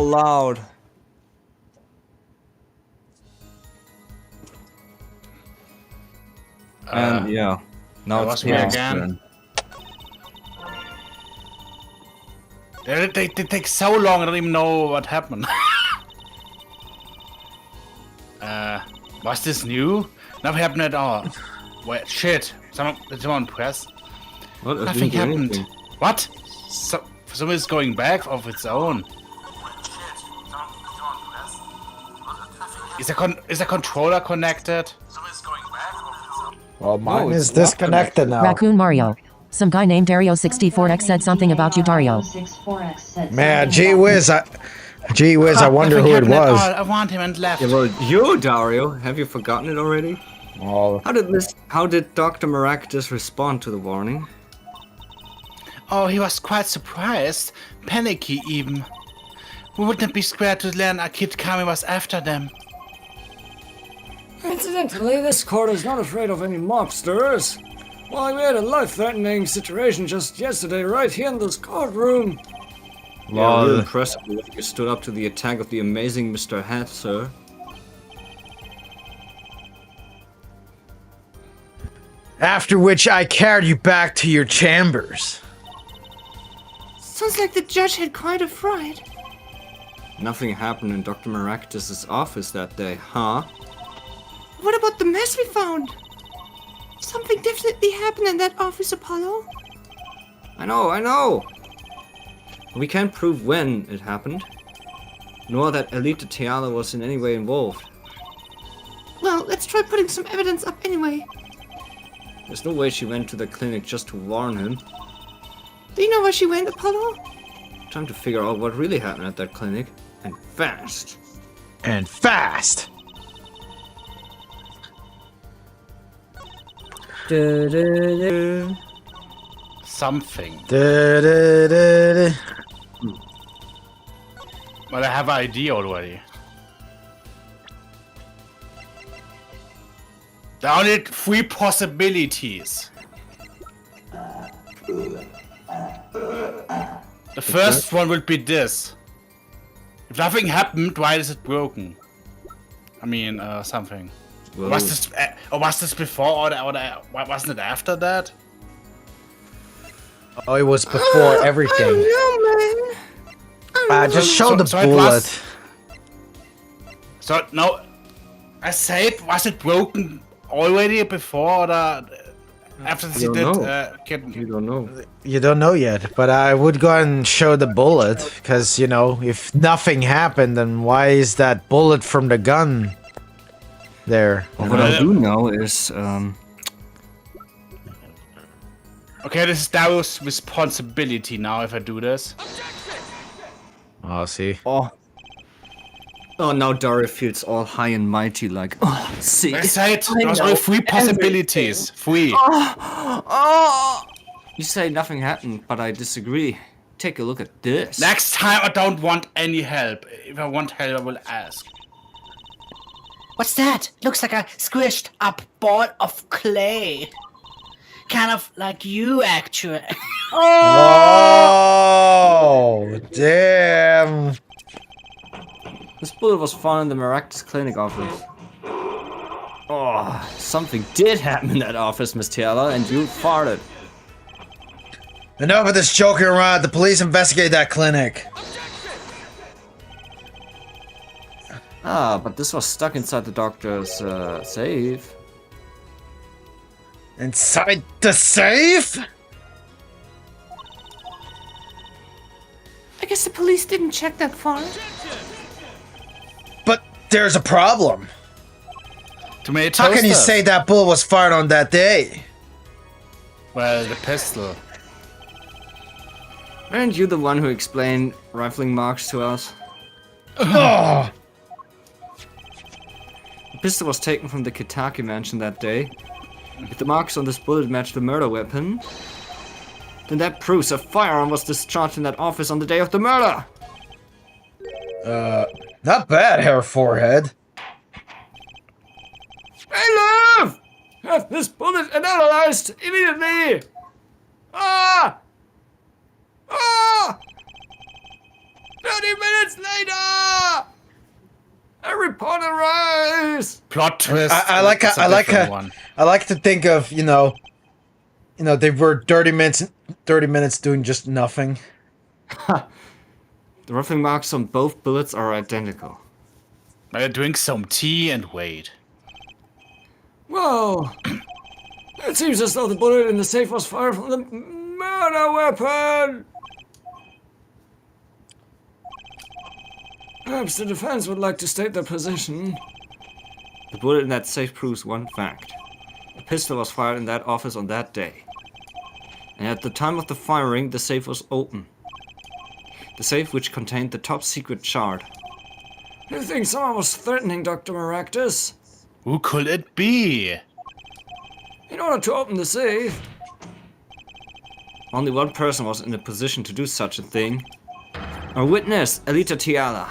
loud. And yeah, now it's me Chaos again. turn. They take so long, I don't even know what happened. Was this new? Nothing happened at all. Wait, shit. Did someone press? What? Nothing happened. What? Something is going back of its own. Is the controller connected? Well, mine is disconnected now. Raccoon Mario. Some guy named Dario64X said something about you, Dario. Man, gee whiz, I wonder who it was. I want him and left. Yeah, well, you, Dario, have you forgotten it already? Oh, How did Dr. Maractus respond to the warning? Oh, he was quite surprised. Panicky, even. We wouldn't be scared to learn a kid Kami was after them. Incidentally, this court is not afraid of any mobsters. Well, we had a life-threatening situation just yesterday right here in this courtroom. Yeah, really impressive that you stood up to the attack of the amazing Mr. Hat, sir. after which I carried you back to your chambers. Sounds like the judge had quite a fright. Nothing happened in Dr. Maractus' office that day, huh? What about the mess we found? Something definitely happened in that office, Apollo. I know. We can't prove when it happened, nor that Elita Tiala was in any way involved. Well, let's try putting some evidence up anyway. There's no way she went to the clinic just to warn him. Do you know where she went, Apollo? Time to figure out what really happened at that clinic, and fast. And fast! Something. Da-da-da-da. But I have an idea already. There are only 3 possibilities. The first one would be this. If nothing happened, why is it broken? I mean, something. Well, Was this before or wasn't it after that? Oh, it was before everything. No, man. Just show the so it bullet. was- So, no. I said, was it broken already before or after she don't did know. You don't know. You don't know yet, but I would go and show the bullet, because, you know, if nothing happened, then why is that bullet from the gun there? Well, what I do know is, Okay, this is Dario's responsibility now if I do this. Oh, see. Oh, now Dario feels all high and mighty, like, oh, see. I said there was only 3 possibilities. 3. You say nothing happened, but I disagree. Take a look at this. Next time I don't want any help. If I want help, I will ask. What's that? Looks like a squished up ball of clay. Kind of like you, actually. Oh, damn. This bullet was found in the Maractus clinic office. Oh, something did happen in that office, Miss Tiala, and you farted. Enough of this joking around. The police investigate that clinic. Ah, but this was stuck inside the doctor's safe. Inside the safe? I guess the police didn't check that far. But there's a problem. Tomato How can you stuff. say that bullet was fired on that day? Well, the pistol. Aren't you the one who explained rifling marks to us? Oh, The pistol was taken from the Kitaki mansion that day. If the marks on this bullet match the murder weapon, then that proves a firearm was discharged in that office on the day of the murder! not bad, Hair Forehead. Hey, Love! Have this bullet analyzed immediately! Ah! Ah! Bloody 20 minutes later! A reporter rise! Plot twist. I like It's a I like different one. I like to think of they were 30 minutes doing just nothing. The roughing marks on both bullets are identical. I drink some tea and wait. Well, it seems as though the bullet in the safe was fired from the murder weapon. Perhaps the defense would like to state their position. The bullet in that safe proves one fact. A pistol was fired in that office on that day. And at the time of the firing, the safe was open. The safe which contained the top secret shard. You think someone was threatening Dr. Maractus? Who could it be? In order to open the safe? Only one person was in a position to do such a thing. Our witness, Alita Tiala.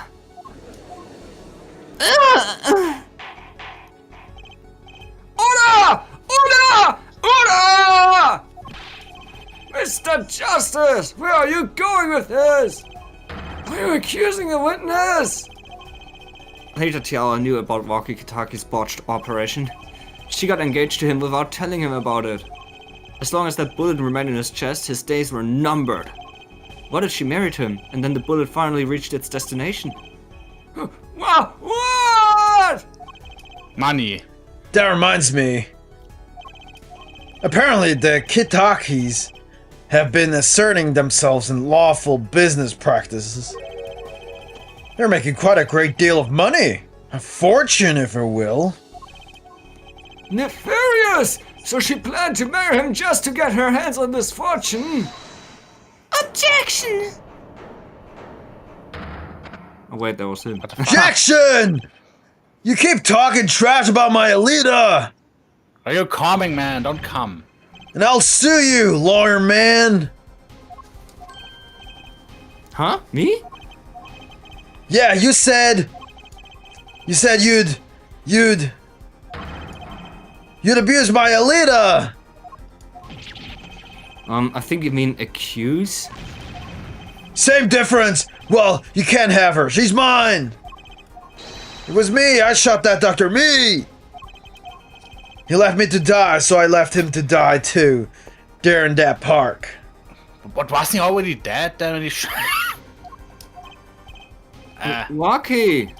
Order! Order! Order! Mr. Justice, where are you going with this? Are you accusing a witness? Alita Tiala knew about Walkie Kitaki's botched operation. She got engaged to him without telling him about it. As long as that bullet remained in his chest, his days were numbered. What if she married him, and then the bullet finally reached its destination? What? Money. That reminds me. Apparently, the Kitakis have been asserting themselves in lawful business practices. They're making quite a great deal of money. A fortune, if you will. Nefarious! So she planned to marry him just to get her hands on this fortune? Objection! Oh wait, that was him. Jackson! You keep talking trash about my Alita! Are you calming, man? Don't come. And I'll sue you, lawyer man! Huh? Me? Yeah, you said you'd abuse my Alita! I think you mean accuse? Same difference! Well, you can't have her. She's mine! It was me! I shot that doctor! Me! He left me to die, so I left him to die too. There in that park. But wasn't he already dead then when he shot? Walkie!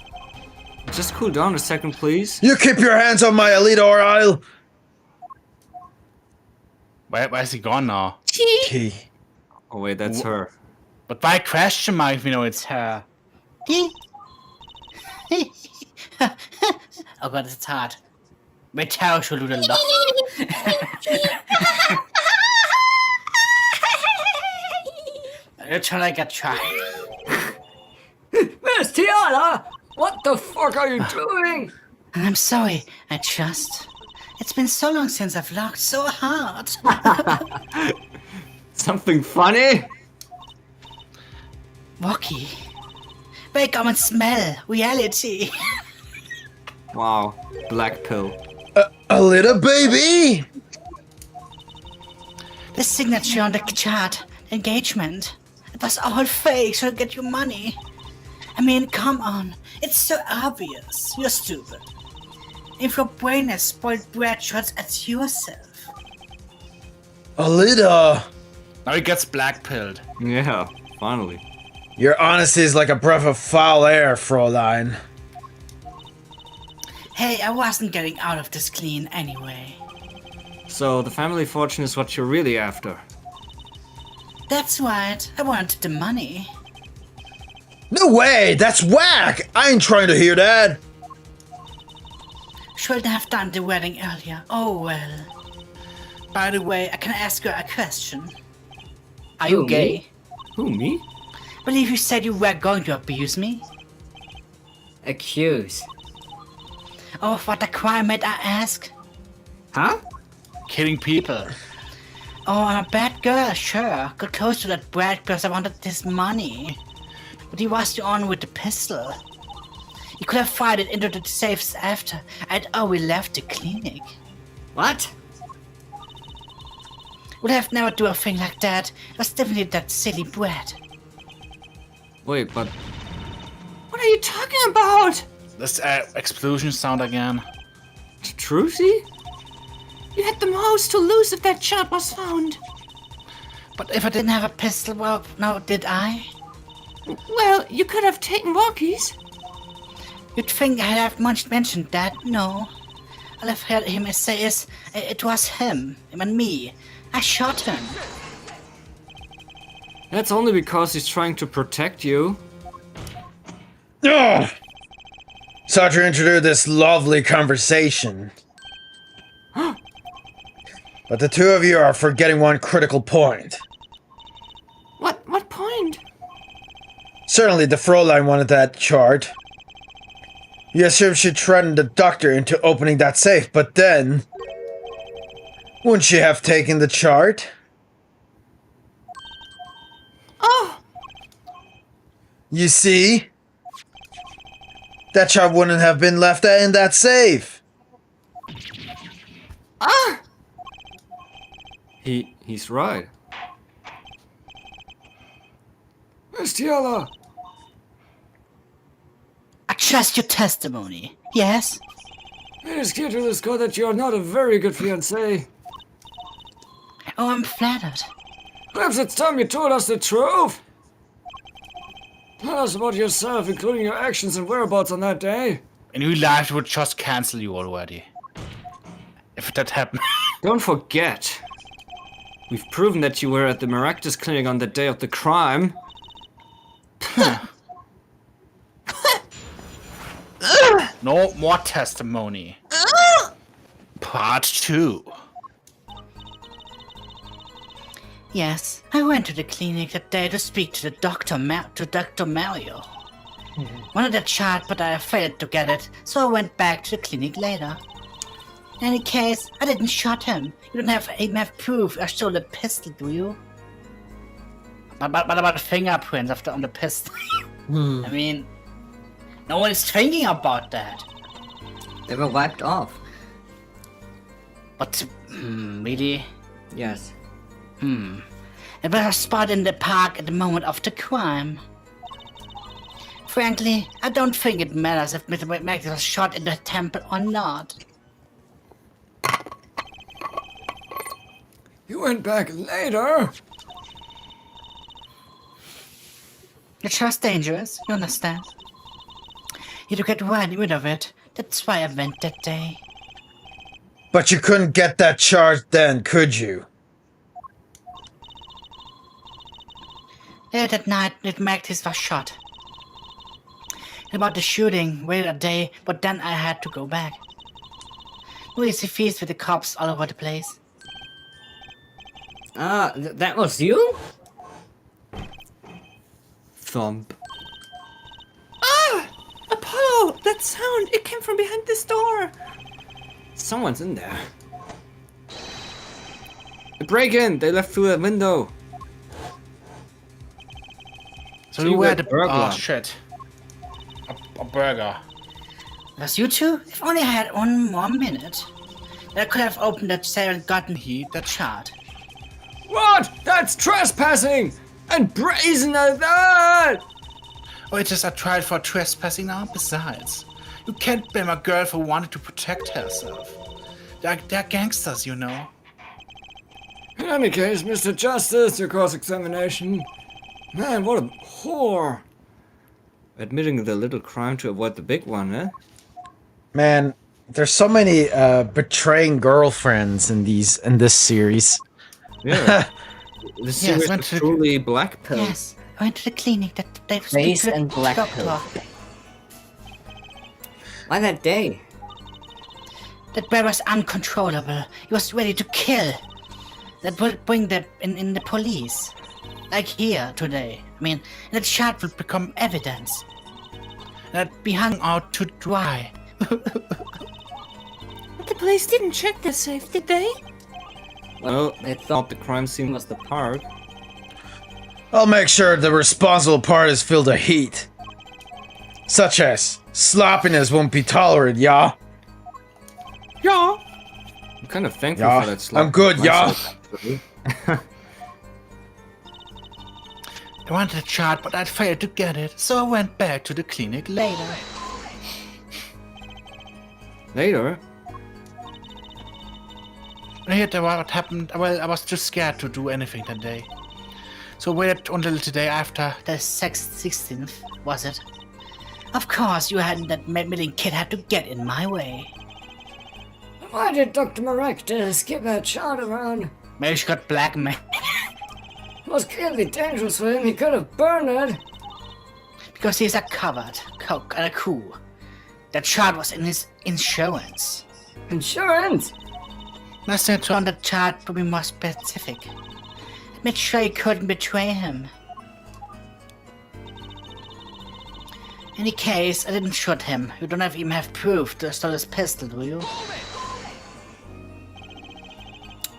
Just cool down a second, please. You keep your hands on my Alita or I'll... Where's he gone now? Key. Oh wait, that's her. But why question mark if we know it's her? Oh god, it's hard. My Taro should do the laugh. You're trying to get tried. Miss Tiana! What the fuck are you doing? I'm sorry, it's been so long since I've laughed so hard. Something funny? Walkie, wake up and smell reality. Wow, black pill. Alita, baby! The signature on the chart, engagement. It was all fake, so get your money. I mean, come on. It's so obvious. You're stupid. If your brain has spoiled bread shots at yourself. Alita! Now he gets blackpilled. Yeah, finally. Your honesty is like a breath of foul air, Fräulein. Hey, I wasn't getting out of this clean anyway. So the family fortune is what you're really after. That's right. I wanted the money. No way! That's whack! I ain't trying to hear that! Should have done the wedding earlier. Oh well. By the way, I can ask you a question. Are you Who, gay? me? Who, me? Believe you said you were going to abuse me? Accuse. Oh, what a crime, might I ask? Huh? Killing people. Oh, I'm a bad girl, sure. Got close to that brat because I wanted this money. But he was the one with the pistol. He could have fired it into the safes after I'd already left the clinic. What? Would have never do a thing like that. It was definitely that silly brat. Wait, but What are you talking about? This explosion sound again. Trucy? You had the most to lose if that shot was found. But if I didn't have a pistol, well, no, did I? Well, you could have taken walkies. You'd think I'd have much mentioned that. No. All I've heard him say is, it was him and me. I shot him. That's only because he's trying to protect you. Ugh! Sought to introduce this lovely conversation. But the two of you are forgetting one critical point. What point? Certainly the Fräulein wanted that chart. You assume she threatened the doctor into opening that safe, but then... wouldn't she have taken the chart? Oh! You see? That chart wouldn't have been left in that safe. Ah! He's right. Miss Tiala, I trust your testimony. Yes? it is clear to this court that you are not a very good fiancé. Oh, I'm flattered. Perhaps it's time you told us the truth. Tell us about yourself, including your actions and whereabouts on that day. In real life, would just cancel you already. If that happened. Don't forget. We've proven that you were at the Maractus clinic on the day of the crime. No more testimony. Part 2. Yes, I went to the clinic that day to speak to the Dr. Mario. Wanted a chart, but I failed to get it, so I went back to the clinic later. In any case, I didn't shot him. You don't even have proof I stole the pistol, do you? But about the fingerprints on the pistol? I mean, no one is thinking about that. They were wiped off. But, really? Yes. It was spotted in the park at the moment of the crime. Frankly, I don't think it matters if Mr. Max was shot in the temple or not. You went back later? It's just dangerous, you understand? You had to get right rid of it. That's why I went that day. But you couldn't get that chart then, could you? Late at night, Max was shot. About the shooting, waited a day, but then I had to go back. No easy feast with the cops all over the place. That was you? Thump. Ah! Apollo! That sound! It came from behind this door! Someone's in there. Break in! They left through that window. So you were the burglar. Oh shit. A burger. Was you two? If only I had one more minute. I could have opened that cell and gotten that chart. What? That's trespassing! And brazen as that! Oh, it is a trial for trespassing now? Besides, you can't blame a girl for wanting to protect herself. They're gangsters, you know. In any case, Mr. Justice, your cross-examination. Man, what a whore. Admitting the little crime to avoid the big one, eh? Man, there's so many betraying girlfriends in this series. Yeah. The series went is to- truly black pill. Yes, I went to the clinic that they Face and black pill. Why that day? That bear was uncontrollable. He was ready to kill. That would bring them in the police. Like here today. I mean, that chart will become evidence. That be hung out to dry. The police didn't check the safe, did they? Well, they thought the crime scene was the park. I'll make sure the responsible parties feel the heat. Such as sloppiness won't be tolerated, yeah? Yeah. I'm kind of thankful Yeah, for that slap. I'm good, yeah. Myself, actually. I wanted a chart, but I failed to get it, so I went back to the clinic later. Later? When I heard what happened, well, I was too scared to do anything that day. So waited until the day after. The 16th, was it? Of course, you hadn't that meddling kid had to get in my way. Why did Dr. Marek skip that shot around? Maybe she got blackmailed. It was clearly dangerous for him. He could have burned it. Because he's a covered coke and a coup. That chart was in his insurance. Insurance? Must have on the chart to be more specific. Make sure you couldn't betray him. Any case, I didn't shoot him. You don't even have proof to stole his pistol, do you?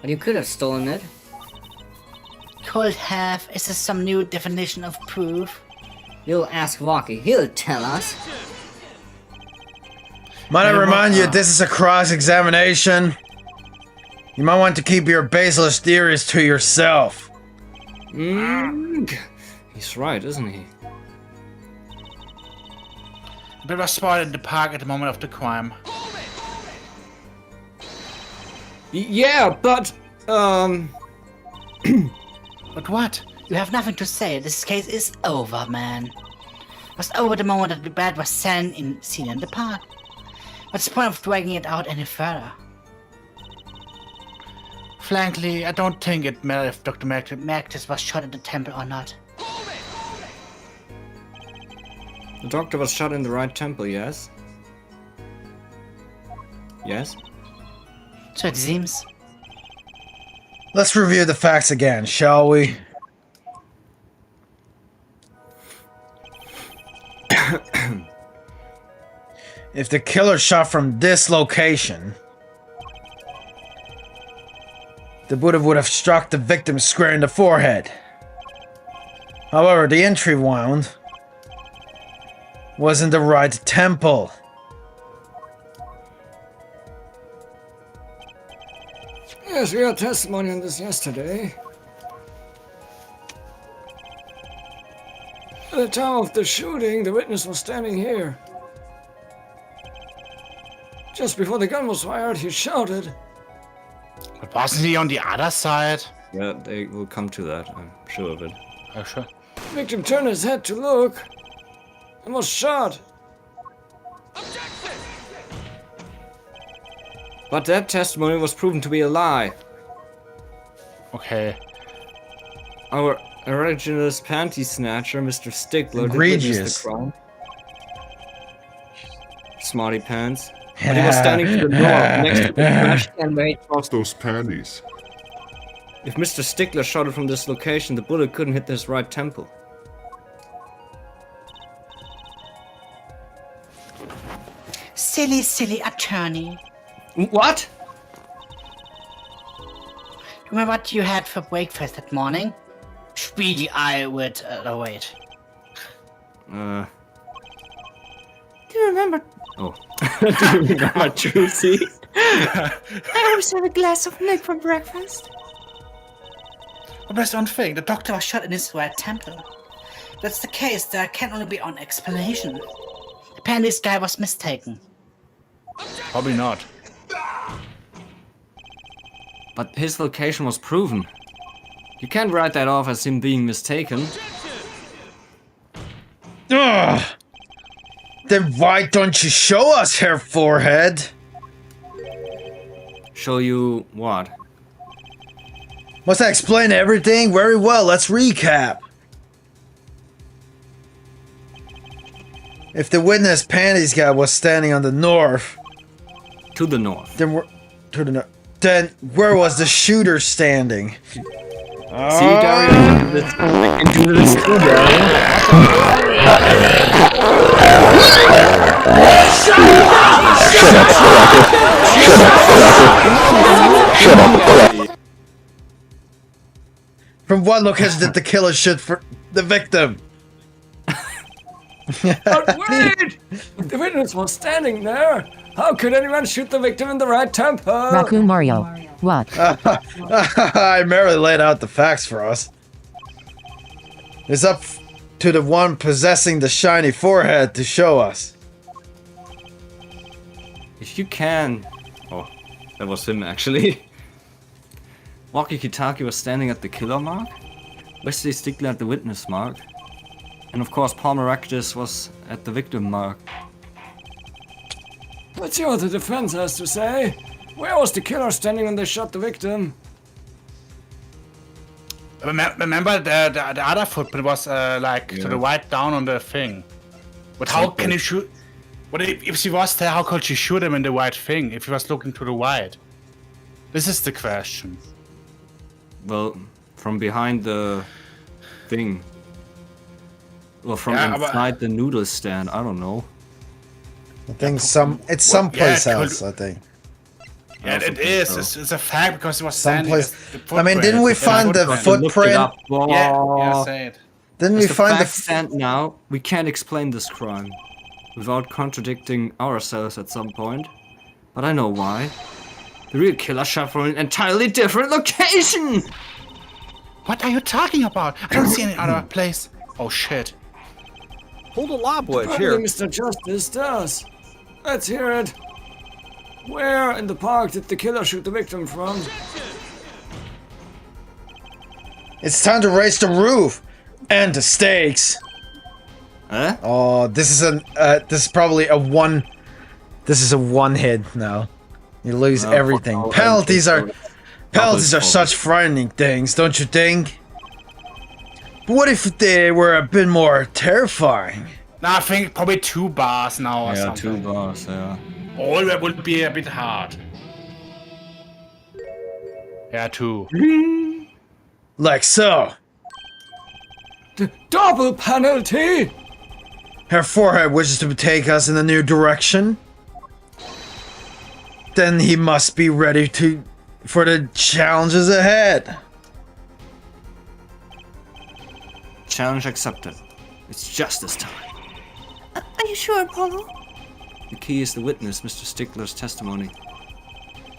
But you could have stolen it. Could have? Is this some new definition of proof? You'll ask Rocky. He'll tell us. Might I remind you, this is a cross-examination. You might want to keep your baseless theories to yourself. He's right, isn't he? But was spotted in the park at the moment of the crime. Yeah, but, But what? You have nothing to say. This case is over, man. It was over the moment that the bat was seen in the park. What's the point of dragging it out any further? Frankly, I don't think it mattered if Dr. Marcus was shot at the temple or not. the doctor was shot in the right temple, yes? Yes? So it seems. Let's review the facts again, shall we? If the killer shot from this location, the bullet would have struck the victim square in the forehead. However, the entry wound was in the right temple. Yes, we had testimony on this yesterday. At the time of the shooting, the witness was standing here. Just before the gun was fired, he shouted. But wasn't he on the other side? Yeah, they will come to that, I'm sure of it. Oh, sure. The victim turned his head to look and was shot. But that testimony was proven to be a lie. Okay. Our originalist panty snatcher, Mr. Stickler, did Egregious. witness the crime. Smarty pants. But he was standing to the north, next to the trash can where he Toss those panties. If Mr. Stickler shot it from this location, the bullet couldn't hit his right temple. Silly, silly attorney. What? Remember what you had for breakfast that morning? Spiegel-Ei with... oh wait. Do you remember? Oh. Do you remember Juicy? I always have a glass of milk for breakfast. But that's one thing. The doctor Doctor was shot in his right temple. If that's the case, there can only be one explanation. Apparently this guy was mistaken. probably not. But his location was proven. You can't write that off as him being mistaken. Ugh. Then why don't you show us, Herr Forehead? Show you what? Must I explain everything? Very well, let's recap. If the witness panties guy was standing on the north, To the north. then then where was the shooter standing? See, Dario? Into this too, Dario. From what location did the killer shoot for the victim? But wait! The witness was standing there. How could anyone shoot the victim in the right temple? Raccoon Mario. What? I merely laid out the facts for us. It's up to the one possessing the shiny forehead to show us. If you can... Oh, that was him actually. Waki Kitaki was standing at the killer mark. Wesley Stickler at the witness mark. And of course Paul Maractus was at the victim mark. Let's hear what the defense has to say. Where was the killer standing when they shot the victim? Remember the other footprint was like to the right down on the thing. But how can you shoot? But if she was there, how could she shoot him in the right thing if he was looking to the right? This is the question. Well, from behind the thing. Well, from inside the noodle stand, I don't know. I think it's someplace else, I think. Yeah, it is. So. It's a fact because it was someplace. I mean, didn't we find the footprint? Yeah, say it. Didn't we find the stand now? We can't explain this crime without contradicting ourselves at some point. But I know why. The real killer shot from an entirely different location! What are you talking about? I don't see any other place. Oh shit. Hold a lob wedge Apparently here. Mr. Justice does. Let's hear it. Where in the park did the killer shoot the victim from? It's time to raise the roof and the stakes. Huh? Oh, this is probably a one. This is a one hit now. You lose everything. Penalties are such frightening things, don't you think? But what if they were a bit more terrifying? No, I think probably 2 bars now or something. 2 bars, yeah. All that would be a bit hard. Yeah, 2. Like so. The double penalty! Her forehead wishes to take us in a new direction. Then he must be ready for the challenges ahead. Challenge accepted. It's justice time. Are you sure, Apollo? The key is the witness, Mr. Stickler's testimony.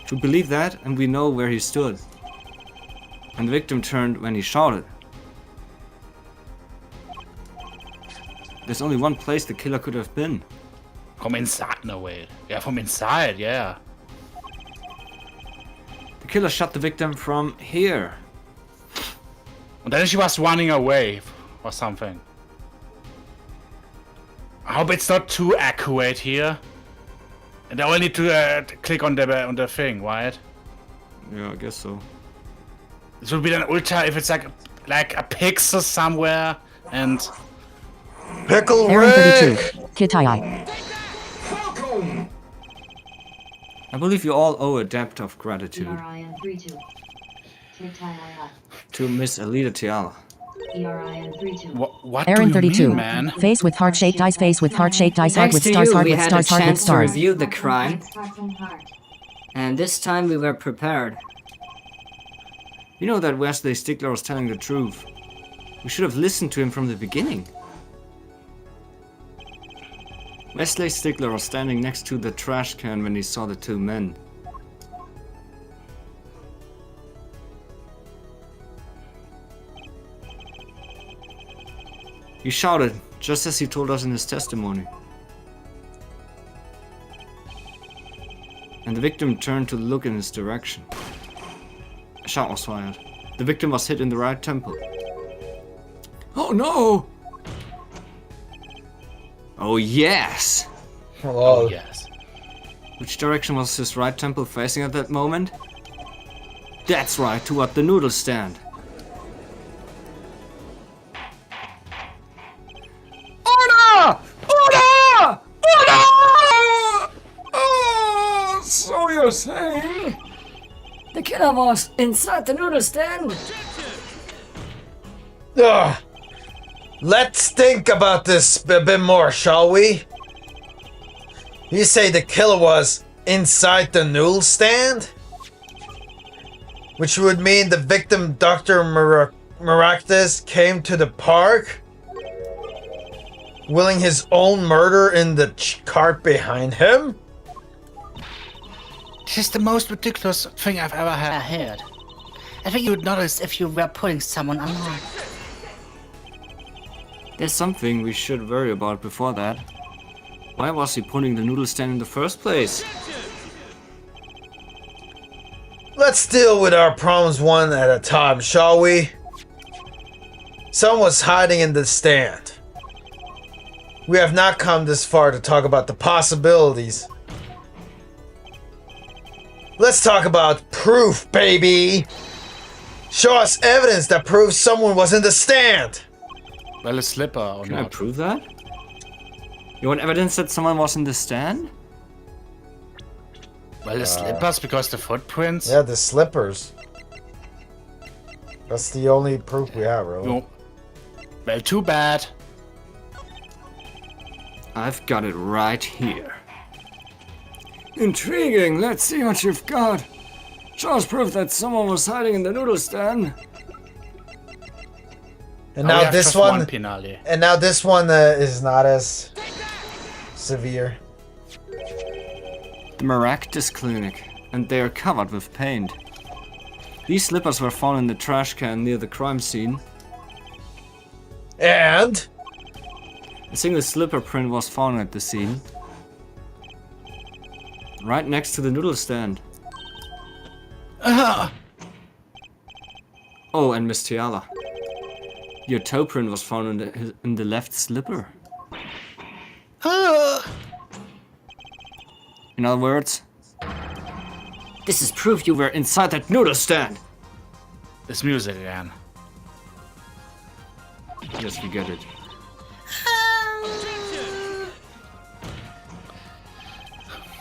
To believe that, and we know where he stood. And the victim turned when he shouted. There's only one place the killer could have been. From inside, no way. Yeah, from inside, yeah. The killer shot the victim from here. And then she was running away or something. I hope it's not too accurate here. And I only need to click on the thing, right? Yeah, I guess so. This would be an ultra if it's like a pixel somewhere and Pickle Aaron Rick! 32. Kitai. I believe you all owe a debt of gratitude to Miss Alita Tiala. what Aaron do you 32. mean, man? Face with heart-shaped eyes, face with heart-shaped eyes, heart Thanks with to stars, you, heart we with had stars, a heart with chance to stars. review the crime. And this time we were prepared. You know that Wesley Stickler was telling the truth. We should have listened to him from the beginning. Wesley Stickler was standing next to the trash can when he saw the 2 men. He shouted, just as he told us in his testimony. And the victim turned to look in his direction. A shot was fired. The victim was hit in the right temple. Oh no! Oh yes! Oh yes. Which direction was his right temple facing at that moment? That's right, toward the noodle stand. Order! Order! Order! Oh, so you're saying? The killer was inside the noodle stand. Ugh. Let's think about this a bit more, shall we? You say the killer was inside the noodle stand? Which would mean the victim, Dr. Maractus, came to the park, willing his own murder in the cart behind him? This is the most ridiculous thing I've ever heard. I think you would notice if you were pulling someone alive. There's something we should worry about before that. Why was he putting the noodle stand in the first place? Let's deal with our problems one at a time, shall we? Someone was hiding in the stand. We have not come this far to talk about the possibilities. Let's talk about proof, baby! Show us evidence that proves someone was in the stand! Well, a slipper or Can I not? prove that? You want evidence that someone was in the stand? Well, the slippers because the footprints. Yeah, the slippers. That's the only proof we have, really. No. Well, too bad. I've got it right here. Intriguing. Let's see what you've got. Show us proof that someone was hiding in the noodle stand. And Oh, we now have this just one, penalty. and now this one is not as severe. The Maractus Clinic, and they are covered with paint. These slippers were found in the trash can near the crime scene. And A single slipper print was found at the scene. Right next to the noodle stand. Oh, and Miss Tiala. Your toe print was found in the left slipper. In other words, this is proof you were inside that noodle stand. It's music again. Yes, we get it.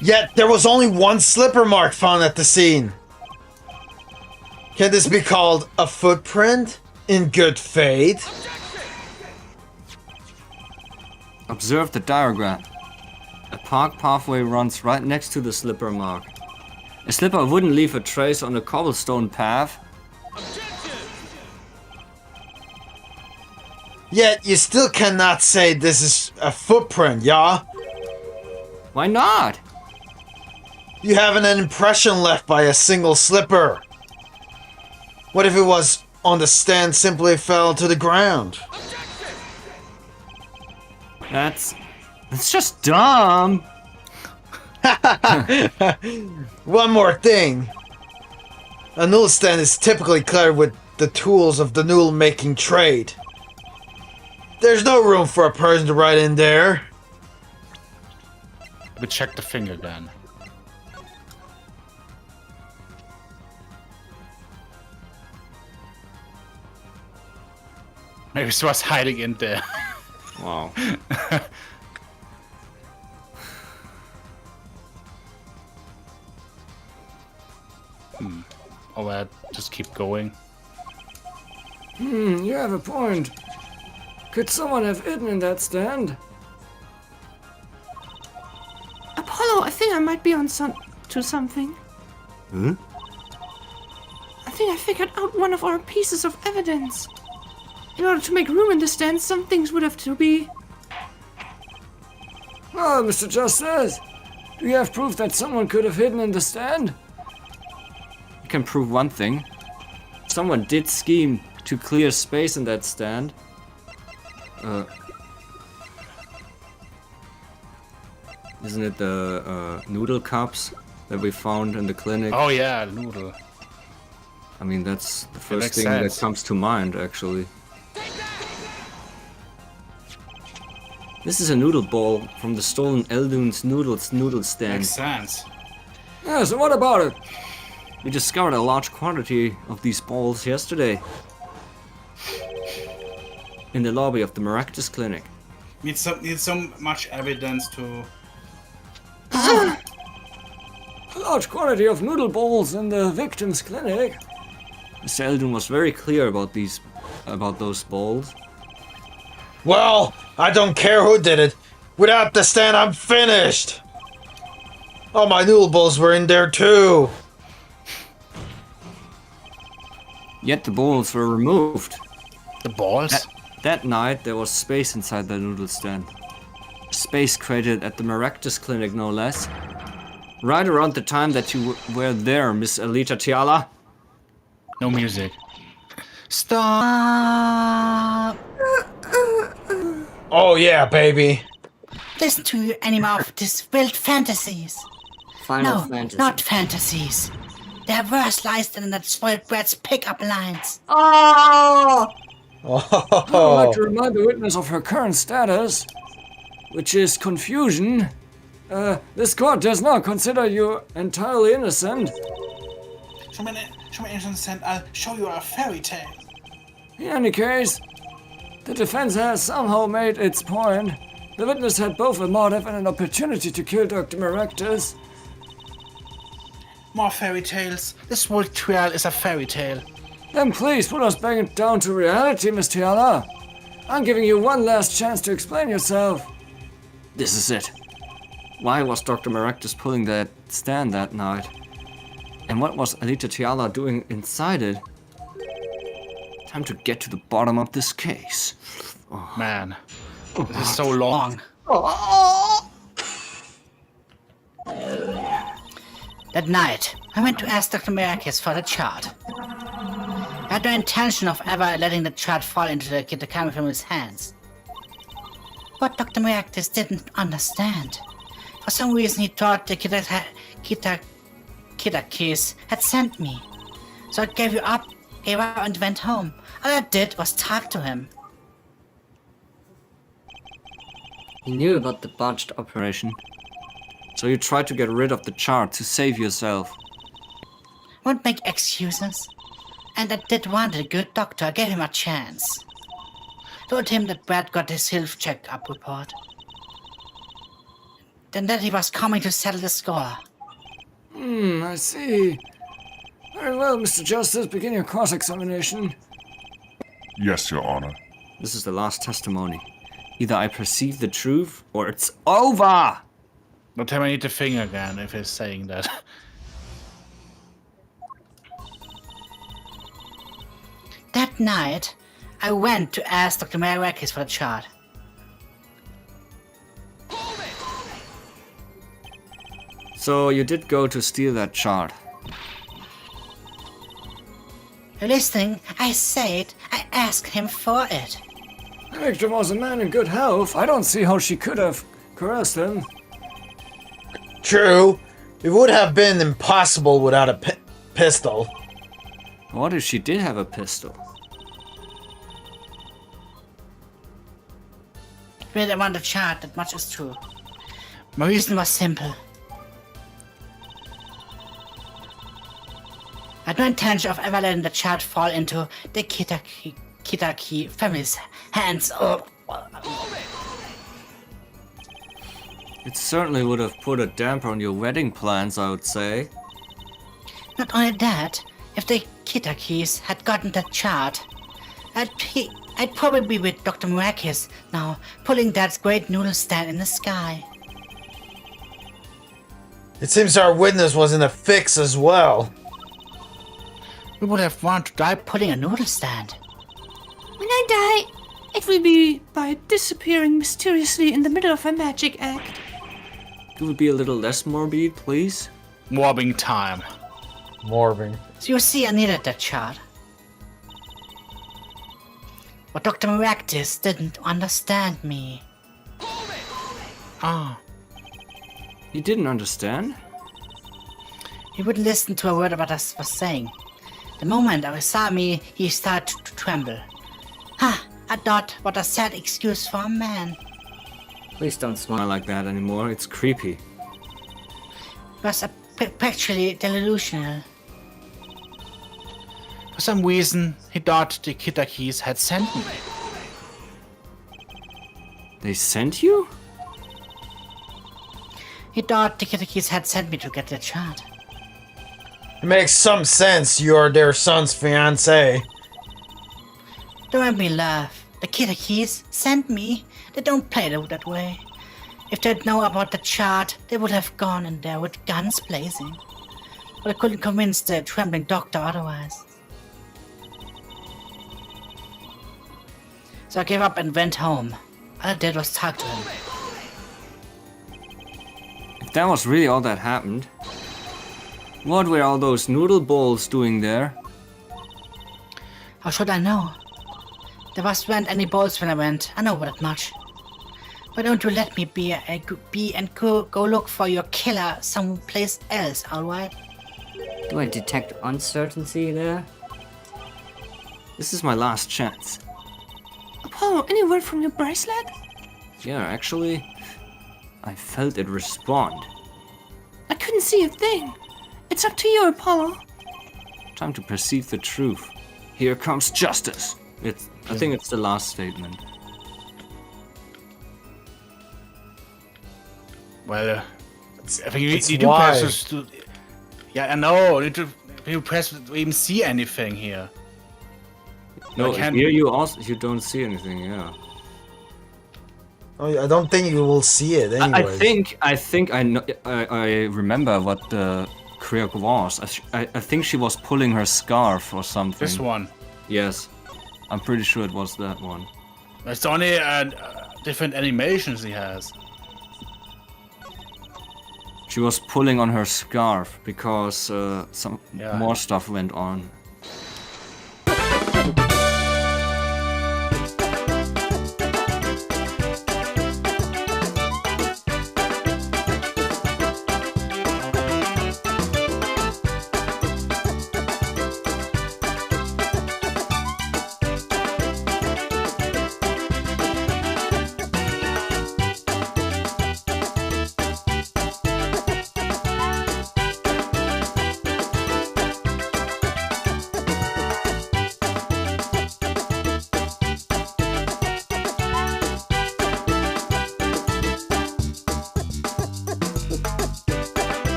yet there was only one slipper mark found at the scene. Can this be called a footprint in good faith? Observe the diagram. A park pathway runs right next to the slipper mark. A slipper wouldn't leave a trace on a cobblestone path. Yet you still cannot say this is a footprint, yeah? Why not? You haven't an impression left by a single slipper. What if it was on the stand simply fell to the ground? That's just dumb. One more thing. A noodle stand is typically cluttered with the tools of the noodle making trade. There's no room for a person to write in there. We check the thing again. Maybe it was hiding in there. Wow. Oh, well, just keep going. You have a point. Could someone have hidden in that stand? Apollo, I think I might be on to something. Hmm? I think I figured out one of our pieces of evidence. In order to make room in the stand, some things would have to be... Oh, Mr. Justice, do you have proof that someone could have hidden in the stand? You can prove one thing. Someone did scheme to clear space in that stand. Isn't it the noodle cups that we found in the clinic? Oh yeah, noodle. I mean, that's the first makes thing sense. that comes to mind, actually. This is a noodle ball from the stolen Eldune's noodle stand. Makes sense. Yeah, so what about it? We discovered a large quantity of these balls yesterday. In the lobby of the Maractus Clinic. Need so much evidence to. A large quantity of noodle balls in the victim's clinic. Mr. Eldun was very clear about those balls. Well, I don't care who did it. Without the stand, I'm finished. All my noodle balls were in there too. Yet the balls were removed. The balls? That night there was space inside the noodle stand. Space created at the Maractus Clinic, no less. Right around the time that you were there, Miss Alita Tiala. No music. Stop! Oh yeah, baby. Listen to you any more of these wild fantasies. Final No, Fantasy. not fantasies. They're worse lies than that spoiled brat's pickup lines. Oh! I would like to Oh. remind the witness of her current status, which is confusion. This court does not consider you entirely innocent. Show me innocent, I'll show you a fairy tale. In any case, the defense has somehow made its point. The witness had both a motive and an opportunity to kill Dr. Maractus. More fairy tales. This whole trial is a fairy tale. Then please put us back down to reality, Miss Tiala. I'm giving you one last chance to explain yourself. This is it. Why was Dr. Maractus pulling that stand that night? And what was Alita Tiala doing inside it? Time to get to the bottom of this case. Man, this is so long. That night, I went to ask Dr. Maracus for the chart. I had no intention of ever letting the chart fall into the Kitakami family's hands. But Dr. Maracus didn't understand. For some reason, he thought the Kitakis had sent me. So I gave up and went home. All I did was talk to him. He knew about the botched operation. So you tried to get rid of the chart to save yourself. Won't make excuses. And I did want a good doctor. I gave him a chance. Told him that Brad got his health check-up report. Then that he was coming to settle the score. I see. Very well, Mr. Justice, begin your cross-examination. Yes, Your Honor. This is the last testimony. Either I perceive the truth or it's over! Don't tell me I need the thing again if he's saying that. That night, I went to ask Dr. Maracus for the chart. So you did go to steal that chart. You're listening? I said I asked him for it. The victim was a man in good health. I don't see how she could have coerced him. True. It would have been impossible without a pistol. What if she did have a pistol? Really, I want the chart, that much is true. My reason was simple. I had no intention of ever letting the chart fall into the Kitaki family's hands. It certainly would have put a damper on your wedding plans, I would say. Not only that, if the Kitakis had gotten that chart, I'd probably be with Dr. Maracus now, pulling that great noodle stand in the sky. It seems our witness was in a fix as well. We would have wanted to die. Pulling a noodle stand. When I die, it will be by disappearing mysteriously in the middle of a magic act. Could we be a little less morbid, please? Mobbing time. Morbing. So you see, I needed that chart. But Dr. Maracus didn't understand me. Ah. He didn't understand? He wouldn't listen to a word of what I was saying. The moment I saw me, he started to tremble. I thought what a sad excuse for a man. Please don't smile like that anymore, it's creepy. It was actually delusional. For some reason, he thought the Kitakis had sent me. They sent you? He thought the Kitakis had sent me to get the chart. It makes some sense. You're their son's fiancé. Don't make me laugh. The Kitakis sent me. They don't play that way. If they'd know about the chart, they would have gone in there with guns blazing. But I couldn't convince the trembling doctor otherwise. So I gave up and went home. All I did was talk to him. If that was really all that happened, what were all those noodle balls doing there? How should I know? There wasn't any balls when I went. I know that much. Why don't you let me be and go look for your killer someplace else, alright? Do I detect uncertainty there? This is my last chance. Apollo, any word from your bracelet? Yeah, actually, I felt it respond. I couldn't see a thing. It's up to you, Apollo. Time to perceive the truth. Here comes justice. I think it's the last statement. Well, I think It's you do why. press this to... Yeah, I know. You press to even see anything here. No, I can't- here you don't see anything. Yeah. I don't think you will see it anyway. I think I know. I remember what the Kriok was. I think she was pulling her scarf or something. This one. Yes, I'm pretty sure it was that one. It's only different animations he has. She was pulling on her scarf because some more stuff went on.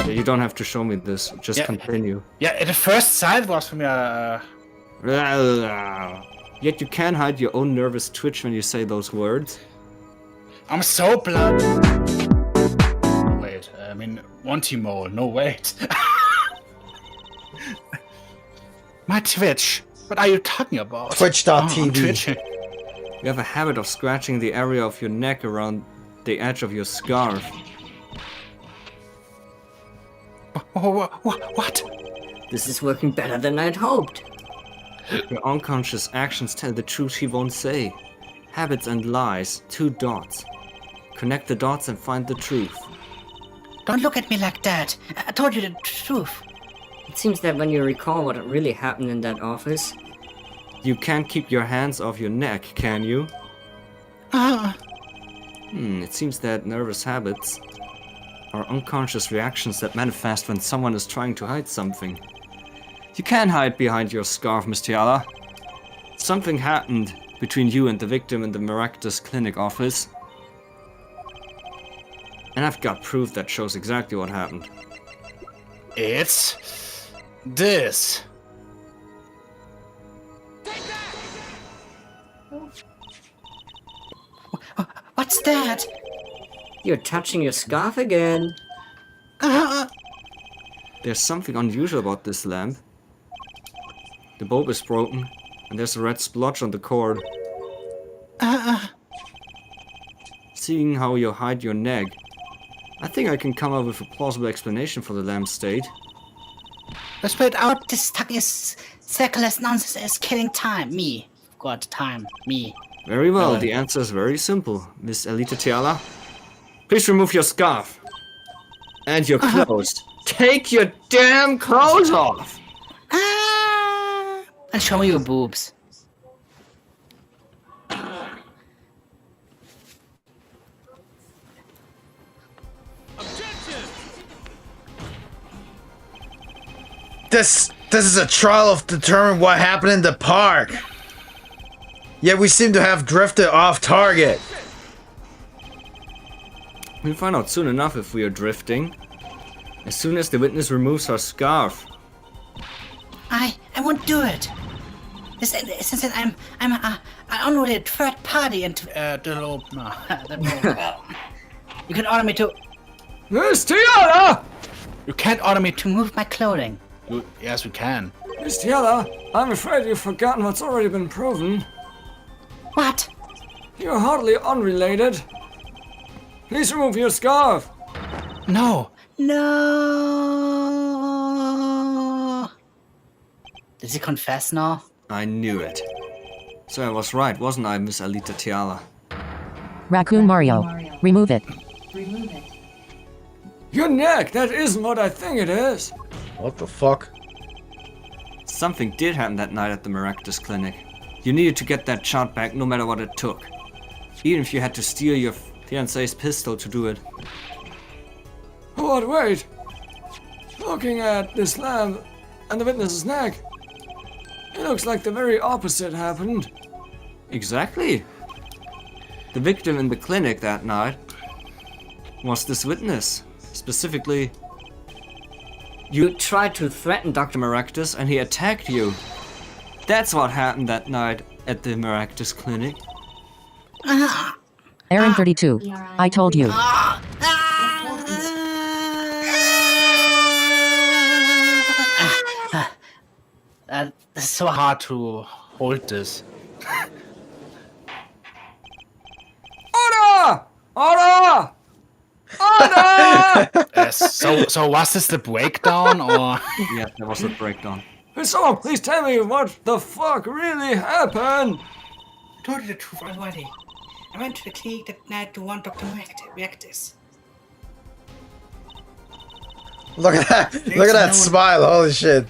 You don't have to show me this. Just continue. Yeah, at the first sight was from your... Yet you can hide your own nervous twitch when you say those words. I'm so blood. Wait, I mean, Monty Mole. No, wait. My Twitch. What are you talking about? Twitch.tv. I'm twitching. You have a habit of scratching the area of your neck around the edge of your scarf. What? This is working better than I'd hoped. Your unconscious actions tell the truth he won't say. Habits and lies, 2 dots. Connect the dots and find the truth. Don't look at me like that. I told you the truth. It seems that when you recall what really happened in that office... You can't keep your hands off your neck, can you? It seems that nervous habits are unconscious reactions that manifest when someone is trying to hide something. You can hide behind your scarf, Miss Tiala. Something happened between you and the victim in the Maractus Clinic office. And I've got proof that shows exactly what happened. It's... this. What's that? You're touching your scarf again. There's something unusual about this lamp. The bulb is broken, and there's a red splotch on the cord. Seeing how you hide your neck, I think I can come up with a plausible explanation for the lamp's state. Let's put out this circular nonsense is killing time. Me. God, time. Me. Very well, the answer is very simple, Miss Elita Tiala. Please remove your scarf. And your clothes. Take your damn clothes off! And show me your boobs. This is a trial of determining what happened in the park. Yet we seem to have drifted off target. We'll find out soon enough if we are drifting. As soon as the witness removes her scarf. I won't do it. Since I'm an unrelated third party and you can order me to. Miss Tiara! You can't order me To move my clothing. Yes, we can. Miss Tiara, I'm afraid you've forgotten what's already been proven. What? You're hardly unrelated. Please remove your scarf. No. No. Did he confess now? I knew it. So I was right, wasn't I, Miss Alita Tiala? Raccoon Mario. Remove it. Your neck, that isn't what I think it is. What the fuck? Something did happen that night at the Maractus clinic. You needed to get that shot back no matter what it took. Even if you had to steal your fiancé's pistol to do it. But wait. Looking at this lamp and the witness's neck, it looks like the very opposite happened. Exactly. The victim in the clinic that night was this witness. Specifically, you tried to threaten Dr. Maractus and he attacked you. That's what happened that night at the Maractus clinic. Aaron 32. I told you. It's so hard to hold this. Order! Order! Order! So was this the breakdown or? Yeah, there was a breakdown. Will someone please tell me what the fuck really happened? I told you the truth already. I went to the clinic that night to want Dr. Maractus. Look at that! Look at that smile! Holy shit!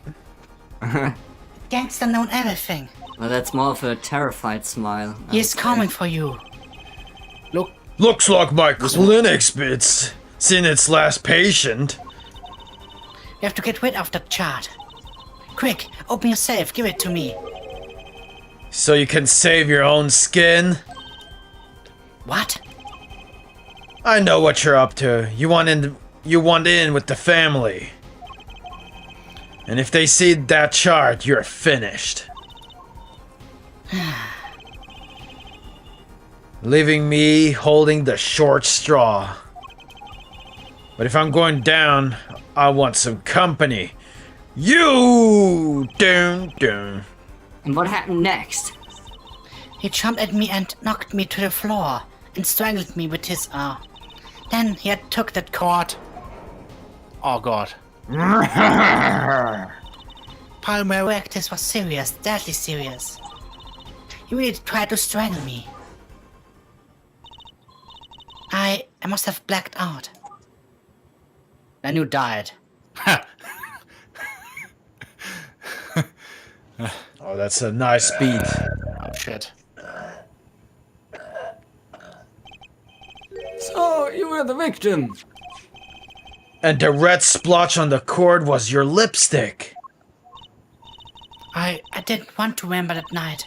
Gangster known everything. Well, that's more of a terrified smile. He's coming for you. Looks like my clinic's bits seen its last patient. You have to get rid of that chart. Quick, open your safe, give it to me. So you can save your own skin? What? I know what you're up to. You want in with the family. And if they see that chart, you're finished. Leaving me holding the short straw. But if I'm going down, I want some company. You! Dun, dun. And what happened next? He jumped at me and knocked me to the floor and strangled me with his Then he had took that cord. Oh god. Maractus was serious, deadly serious. He really tried to strangle me. I must have blacked out. Then you died. Oh, that's a nice beat. Oh shit. So, you were the victim. And the red splotch on the cord was your lipstick. I didn't want to remember that night.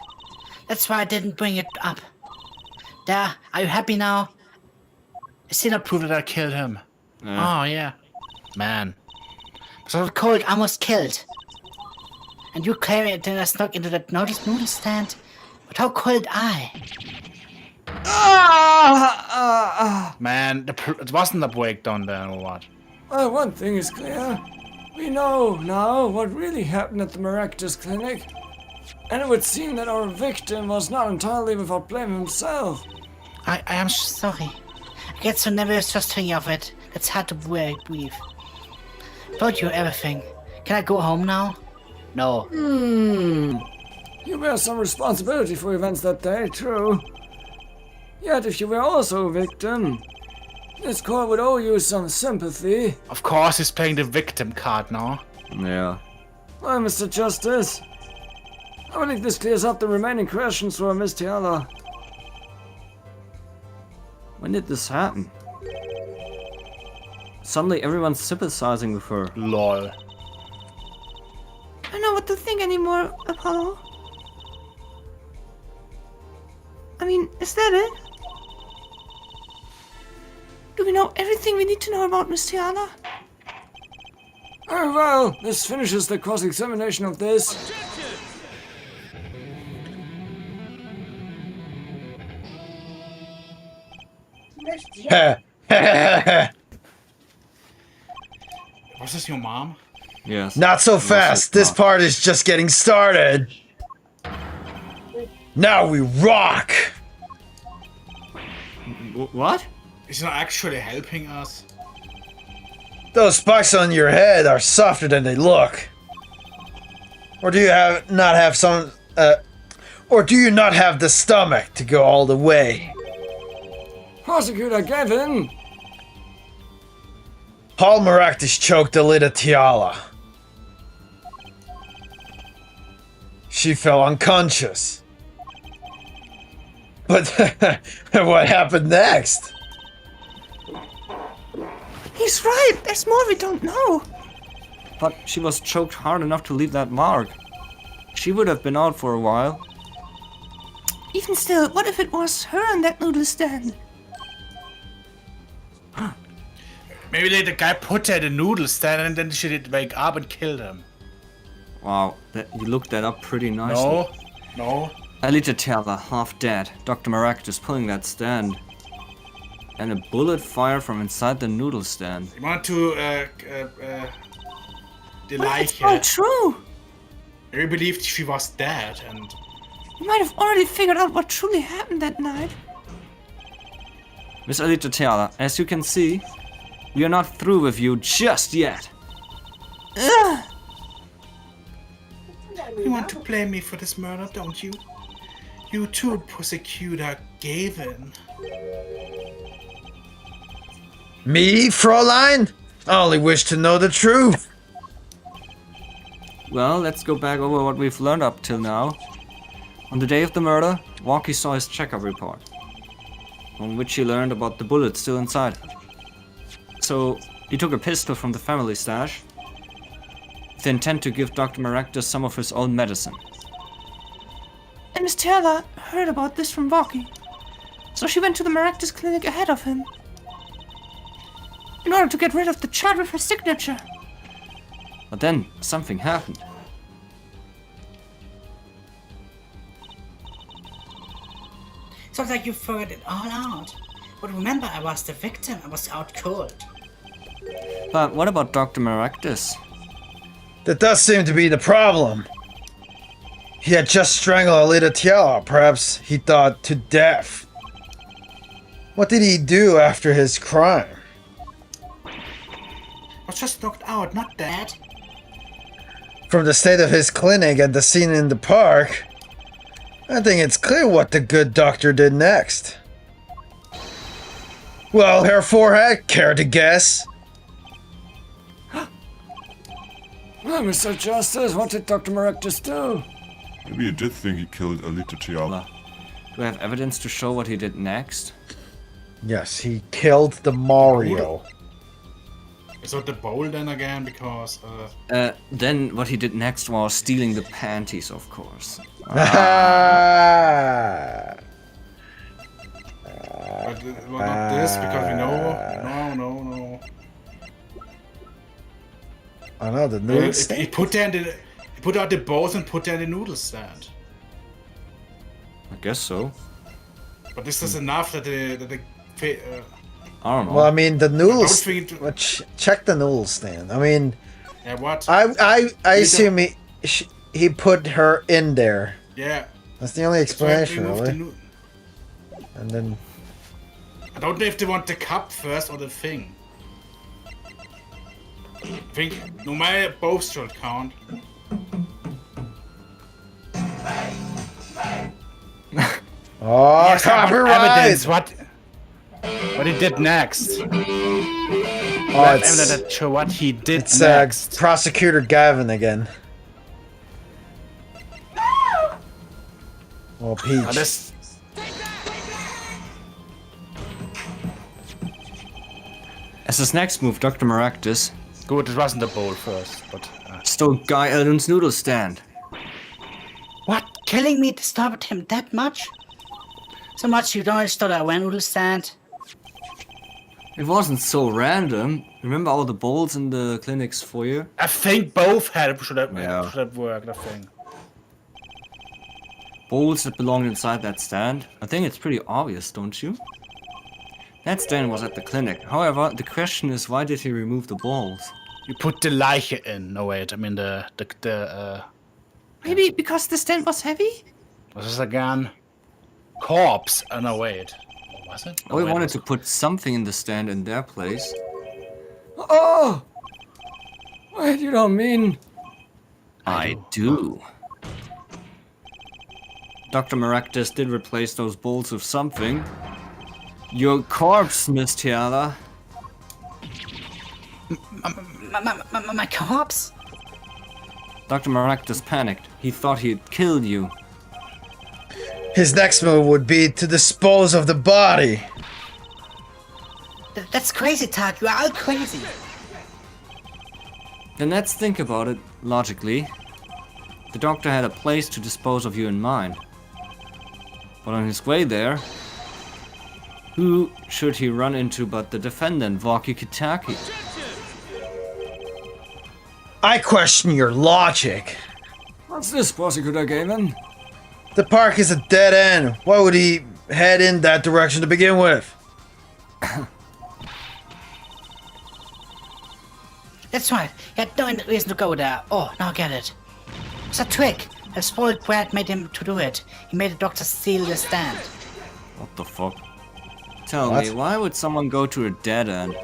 That's why I didn't bring it up. There, are you happy now? I still not prove that I killed him. Yeah. Oh yeah. Man. So cold, almost killed. And you claim it then I snuck into that noodle stand? But how cold I? Man, it wasn't a breakdown then or what? Well, one thing is clear. We know now what really happened at the Maractus clinic. And it would seem that our victim was not entirely without blame himself. I am sorry. I get so nervous just thinking of it. It's hard to breathe. Told you everything. Can I go home now? No. You bear some responsibility for events that day, true. Yet if you were also a victim, this court would owe you some sympathy. Of course he's playing the victim card now. Yeah. Well, Mr. Justice, I believe this clears up the remaining questions for Miss Tiala. When did this happen? Suddenly everyone's sympathizing with her. Lol. I don't know what to think anymore, Apollo. mean, is that it? Do we know everything we need to know about Miss Tiana? Oh well, this finishes the cross-examination of this. Was this your mom? Yes. Not so It was fast. his This mom. part is just getting started. Now we rock. What? He's not actually helping us. Those spikes on your head are softer than they look. Or do you not have the stomach to go all the way? Prosecutor Gavin! Paul Maractus choked Alita Tiala. She fell unconscious. But what happened next? He's right. There's more we don't know. But she was choked hard enough to leave that mark. She would have been out for a while. Even still, what if it was her in that noodle stand? Maybe the guy put her in the noodle stand and then she did wake up and killed him. Wow, you looked that up pretty nicely. No. Alita Tiala, half dead. Dr. Maractus pulling that stand. And a bullet fired from inside the noodle stand. You want to deny It's all her. true. We believed she was dead and We might have already figured out what truly happened that night. Miss Alita Tiala, as you can see, we are not through with you just yet. Ugh. you want to blame me for this murder, don't you? You too, prosecutor Gavin. Me, Fräulein? I only wish to know the truth. Well, let's go back over what we've learned up till now. On the day of the murder, Walkie saw his checkup report, on which he learned about the bullet still inside. So, he took a pistol from the family stash, with the intent to give Dr. Maractus some of his own medicine. And Miss Taylor heard about this from Walkie. So she went to the Maractus clinic ahead of him. In order to get rid of the chart with her signature. But then, something happened. Sounds like you figured it all out. But remember, I was the victim. I was out cold. But what about Dr. Maractus? That does seem to be the problem. He had just strangled Alita Tiala, perhaps he thought to death. What did he do after his crime? Was just knocked out, not dead. From the state of his clinic and the scene in the park, I think it's clear what the good doctor did next. Well, Herr Forehead, care to guess? Well, Mr. Justice, what did Dr. Maractus do? Maybe he did think he killed Alita Tiala. Do we have evidence to show what he did next? Yes, he killed the Mario. Is that the bowl then again? Because Then what he did next was stealing the panties, of course. but, well, not this because we know. No. I know the noodles. He put down he put out the bowls and put down the noodle stand. I guess so. But this is enough that the I don't know. Well, I mean, the noodles. think it- Well, check the noodle stand. I mean, yeah, what? I assume he put her in there. Yeah. That's the only That's why they explanation, moved the really. And then I don't know if they want the cup first or the thing. I think no matter both should count. oh, Yes, I want copyright! evidence. What he did next. Oh, Evidence that show what he did it's next. Prosecutor Gavin again. Oh, Peach. This As his next move, Dr. Maractus good. It wasn't the bowl first, but stole Guy Eldon's noodle stand. What? Killing me disturbed him that much? So much you don't install a noodle stand? It wasn't so random. Remember all the bowls in the clinic's foyer? I think both should have worked, I think. Bowls that belonged inside that stand? I think it's pretty obvious, don't you? That stand was at the clinic. However, the question is, why did he remove the bowls? You put the Leiche in. No, wait. I mean Maybe because the stand was heavy? Was this again? Corpse. Oh, no, wait. What was it? Oh, we wanted to put something in the stand in their place. Oh! Wait, you don't mean... I do. Dr. Maractus did replace those bowls with something. Your corpse, Miss Tiala. My corpse? Dr. Maractus panicked. He thought he'd killed you. His next move would be to dispose of the body. That's crazy, Todd. You are all crazy. Then let's think about it logically. The doctor had a place to dispose of you in mind. But on his way there, who should he run into but the defendant, Walkie Kitaki? I question your logic. What's this, Prosecutor Gaiman? The park is a dead end. Why would he head in that direction to begin with? That's right. He had no reason to go there. Oh, now I get it. It's a trick. A spoiled brat made him to do it. He made the doctor steal the stand. What the fuck? Tell me, why would someone go to a dead end?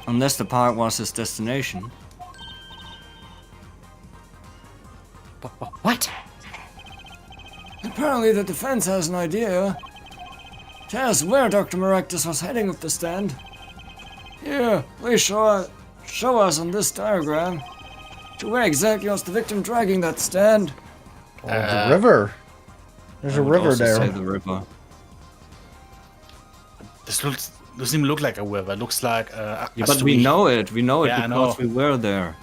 Unless the park was his destination. What? Apparently the defense has an idea. Tell us where Dr. Maractus was heading with the stand. Here, please show us on this diagram. To where exactly was the victim dragging that stand? The river. There's a river there. Say the river. This doesn't even look like a river. It looks like a But stream. we know it. We know it Yeah, I because know. we were there.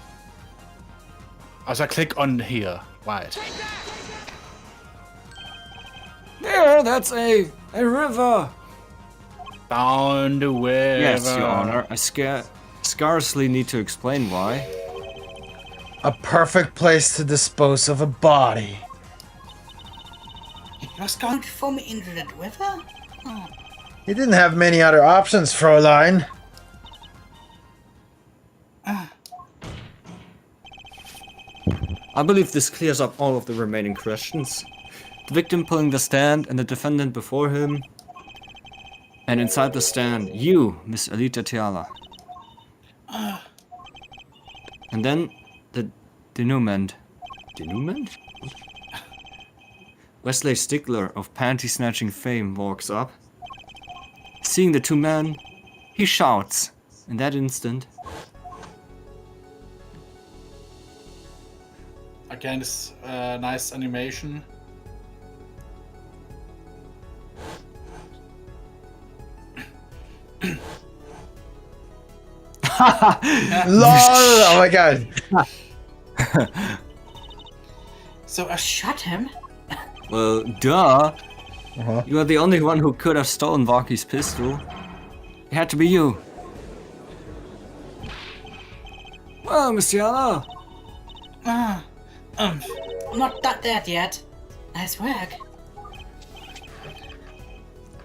As I click on here, right? There, that's a river. Down the river. Yes, Your Honor. I scarcely need to explain why. A perfect place to dispose of a body. He was going to throw me into that river? Oh. He didn't have many other options, Fräulein. I believe this clears up all of the remaining questions. The victim pulling the stand and the defendant before him. And inside the stand, you, Miss Alita Tiala. And then the denouement. Denouement? Wesley Stickler of panty-snatching fame walks up. Seeing the two men, he shouts. In that instant, Again, this nice animation. LOL! Oh my god. So I shot him? well, duh. You are the only one who could have stolen Walkie's pistol. It had to be you. Well, Miss Tiala, Not that dead yet. Nice work.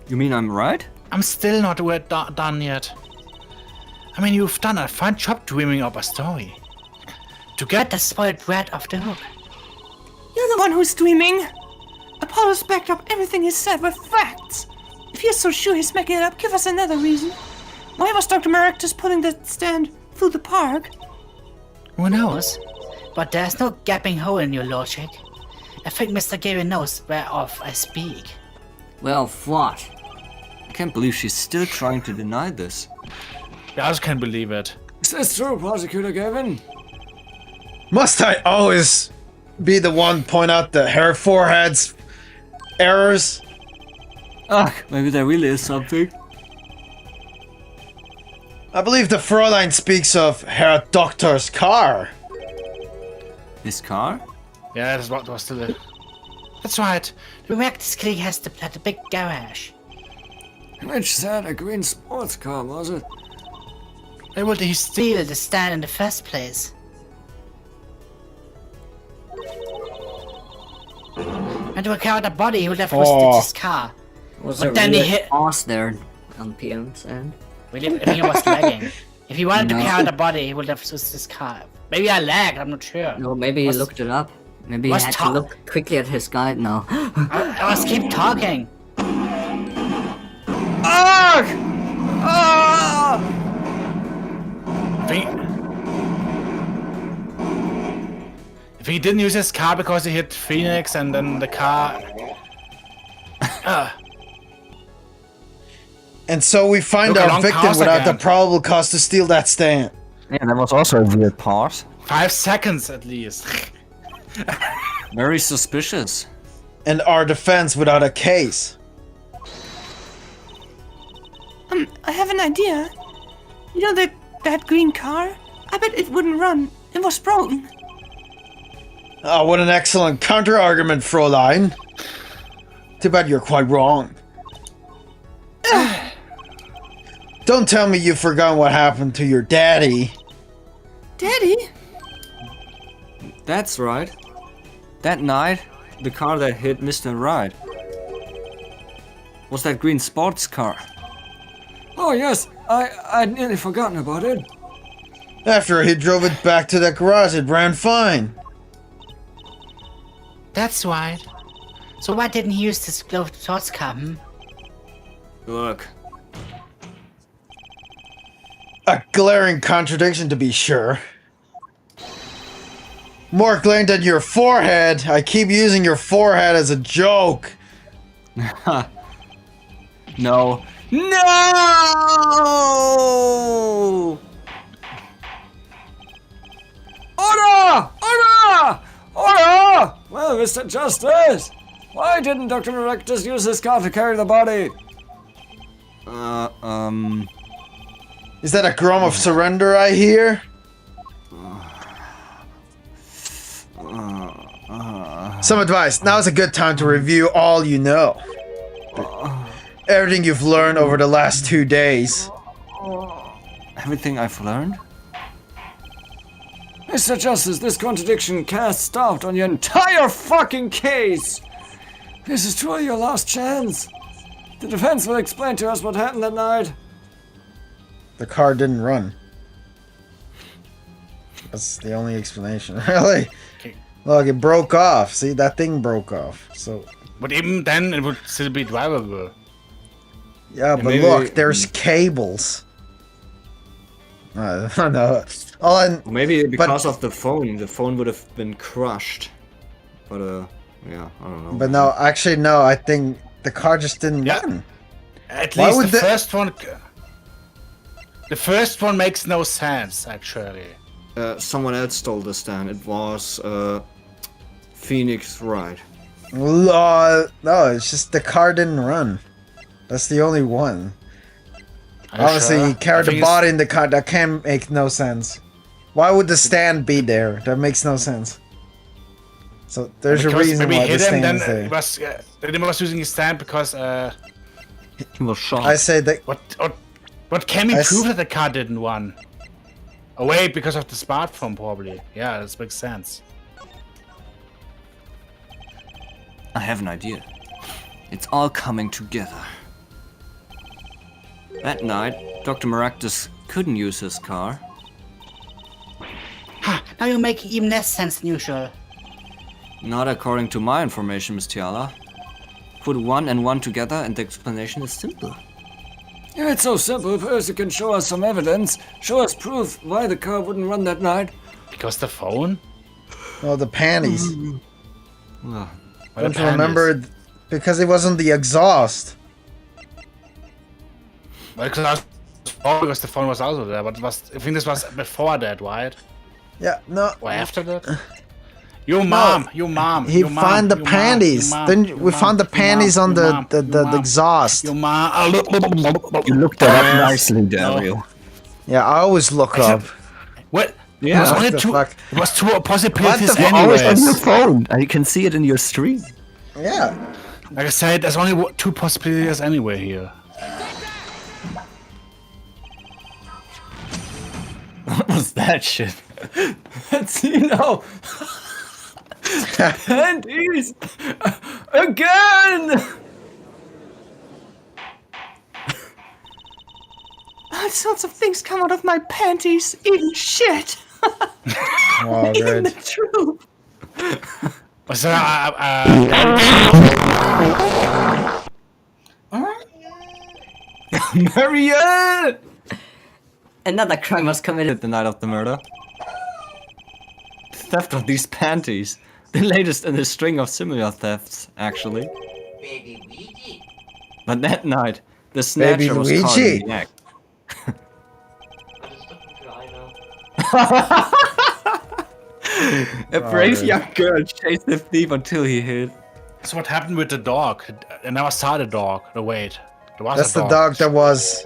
You mean I'm right? I'm still not done yet. I mean, you've done a fine job dreaming up a story. To Get get the spoiled rat off the hook. You're the one who's dreaming. Apollo's backed up everything he said with facts. If you're so sure he's making it up, give us another reason. Why was Dr. Maractus putting the stand through the park? who knows? But there's no gaping hole in your logic. I think Mr. Gary knows whereof I speak. Well, what? I can't believe she's still trying to deny this. I also can't believe it. is this true, Prosecutor Gavin? Must I always be the one point out the hair forehead's errors? Ah, maybe there really is something. I believe the Fräulein speaks of Herr Doctor's car. His car? Yeah, that's what was still it. That's right. The Rectus clique has the big garage. Which said a green sports car, was it? Why would he steal? Steal the stand in the first place. And to recover the body, he would have roasted his car. Was But it then he really hit- pause there on PM's end? Really, I think it was lagging. If he wanted to carry the body, he would have roasted his car. Maybe I lagged, I'm not sure. No, maybe he looked it up. Maybe he was had ta- to look quickly at his guide now. I must keep talking. Ah! Ah! If he didn't use his car because he hit Phoenix and then the car... And so we find Look, a our long victim pause without the again. probable cause to steal that stand. Yeah, that was also a weird pause. 5 seconds at least. Very suspicious. And our defense without a case. I have an idea. You know that green car? I bet it wouldn't run. It was broken. Oh, what an excellent counter-argument, Fräulein. Too bad you're quite wrong. Don't tell me you've forgotten what happened to your daddy. Daddy? That's right. That night, the car that hit Mr. Right was that green sports car. Oh yes, I'd nearly forgotten about it. After he drove it back to the garage, it ran fine. That's right. So why didn't he use this glowed sports car, Look, A glaring contradiction, to be sure. More glaring than your forehead. I keep using your forehead as a joke. no. No! Order! Order! Order! Well, Mr. Justice, why didn't Dr. Erectus use his car to carry the body? Is that a groan of surrender I hear? Some advice. Now is a good time to review all you know. Everything you've learned over the last 2 days. Everything I've learned? Mr. Justice, this contradiction casts doubt on your entire fucking case! This is truly your last chance. The defense will explain to us what happened that night. The car didn't run. That's the only explanation, really. Look, it broke off. See, that thing broke off. So. But even then, it would still be drivable. Yeah, but maybe- look, there's cables. I don't know. Maybe because of the phone would have been crushed. But yeah, I don't know. But no, actually no, I think the car just didn't Yeah. run. At Why least would the the- first one... The first one makes no sense, actually. Someone else stole the stand. It was Phoenix Wright. No, it's just the car didn't run. That's the only one. Are you Obviously, sure? he carried I the think body in the car. That can make no sense. Why would the stand be there? That makes no sense. So there's a because reason maybe why he the hit him, stand then is there. it was, then he was using his stand because He was shot. I say that what can we I s- prove that the car didn't run? Oh wait, because of the smartphone probably. Yeah, that makes sense. I have an idea. It's all coming together. That night, Dr. Maractus couldn't use his car. Ha! Now you make even less sense than usual. Not according to my information, Miss Tiala. Put 1 and 1 together and the explanation is simple. If it's so simple, first you can show us some evidence, show us proof why the car wouldn't run that night. Because the phone? oh, the panties. Ugh. Why the Don't you panties? remember? Because it wasn't the exhaust. Well, because the phone was also there, but it was, I think this was before that, right? Yeah, no. Or after that? Your mom, your mom. He your mom, found the your mom, panties. your mom, Then your we mom, found the your panties mom, on your mom, the your mom, exhaust. Your mom. You looked that up nicely, Dario. Yeah, I always look up. What? Yeah. It was What only the two. fuck? It was two possibilities What the fuck? Always on your anyways. phone. You can see it in your stream. Yeah. Like I said, there's only two possibilities anyway here. What was that shit? Let's see now. Panties! Again! All sorts of things come out of my panties, even shit. Oh, Even good. the truth. Was there Marianne! Another crime was committed. The night of the murder. Theft of these panties. The latest in a string of similar thefts, actually. But that night, the snatcher was caught in Luigi. the act. A brave good. young girl chased the thief until he hid. So what happened with the dog? I never saw the dog. No, wait. There was That's a the dog that was.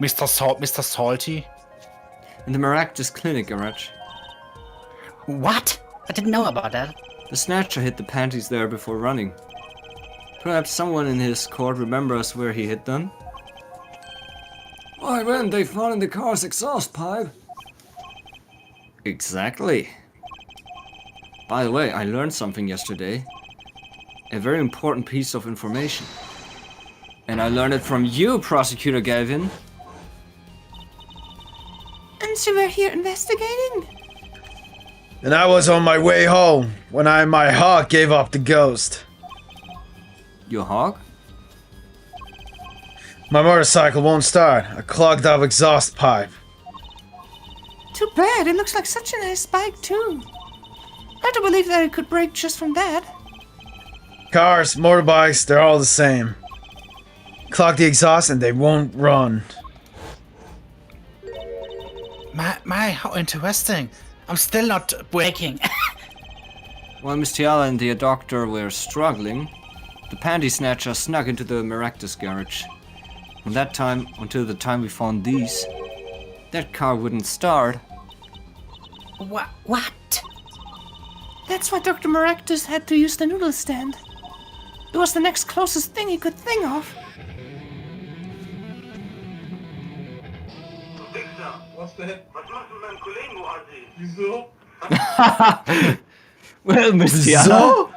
Mr. Salty. In the Maractus clinic garage. What? I didn't know about that. The snatcher hid the panties there before running. Perhaps someone in his court remembers where he hid them? Why weren't they found in the car's exhaust pipe? Exactly. By the way, I learned something yesterday. A very important piece of information. And I learned it from you, Prosecutor Gavin. And so we're here investigating? And I was on my way home when my hawk gave up the ghost. Your hog? My motorcycle won't start. A clogged up exhaust pipe. Too bad, it looks like such a nice bike too. Hard to believe that it could break just from that. Cars, motorbikes, they're all the same. Clog the exhaust and they won't run. My, how interesting. I'm still not breaking. While Miss Tiala and the doctor were struggling, the panty snatcher snuck into the Maractus garage. From that time until the time we found these, that car wouldn't start. What? That's why Dr. Maractus had to use the noodle stand. It was the next closest thing he could think of. Well, Miss Tiala,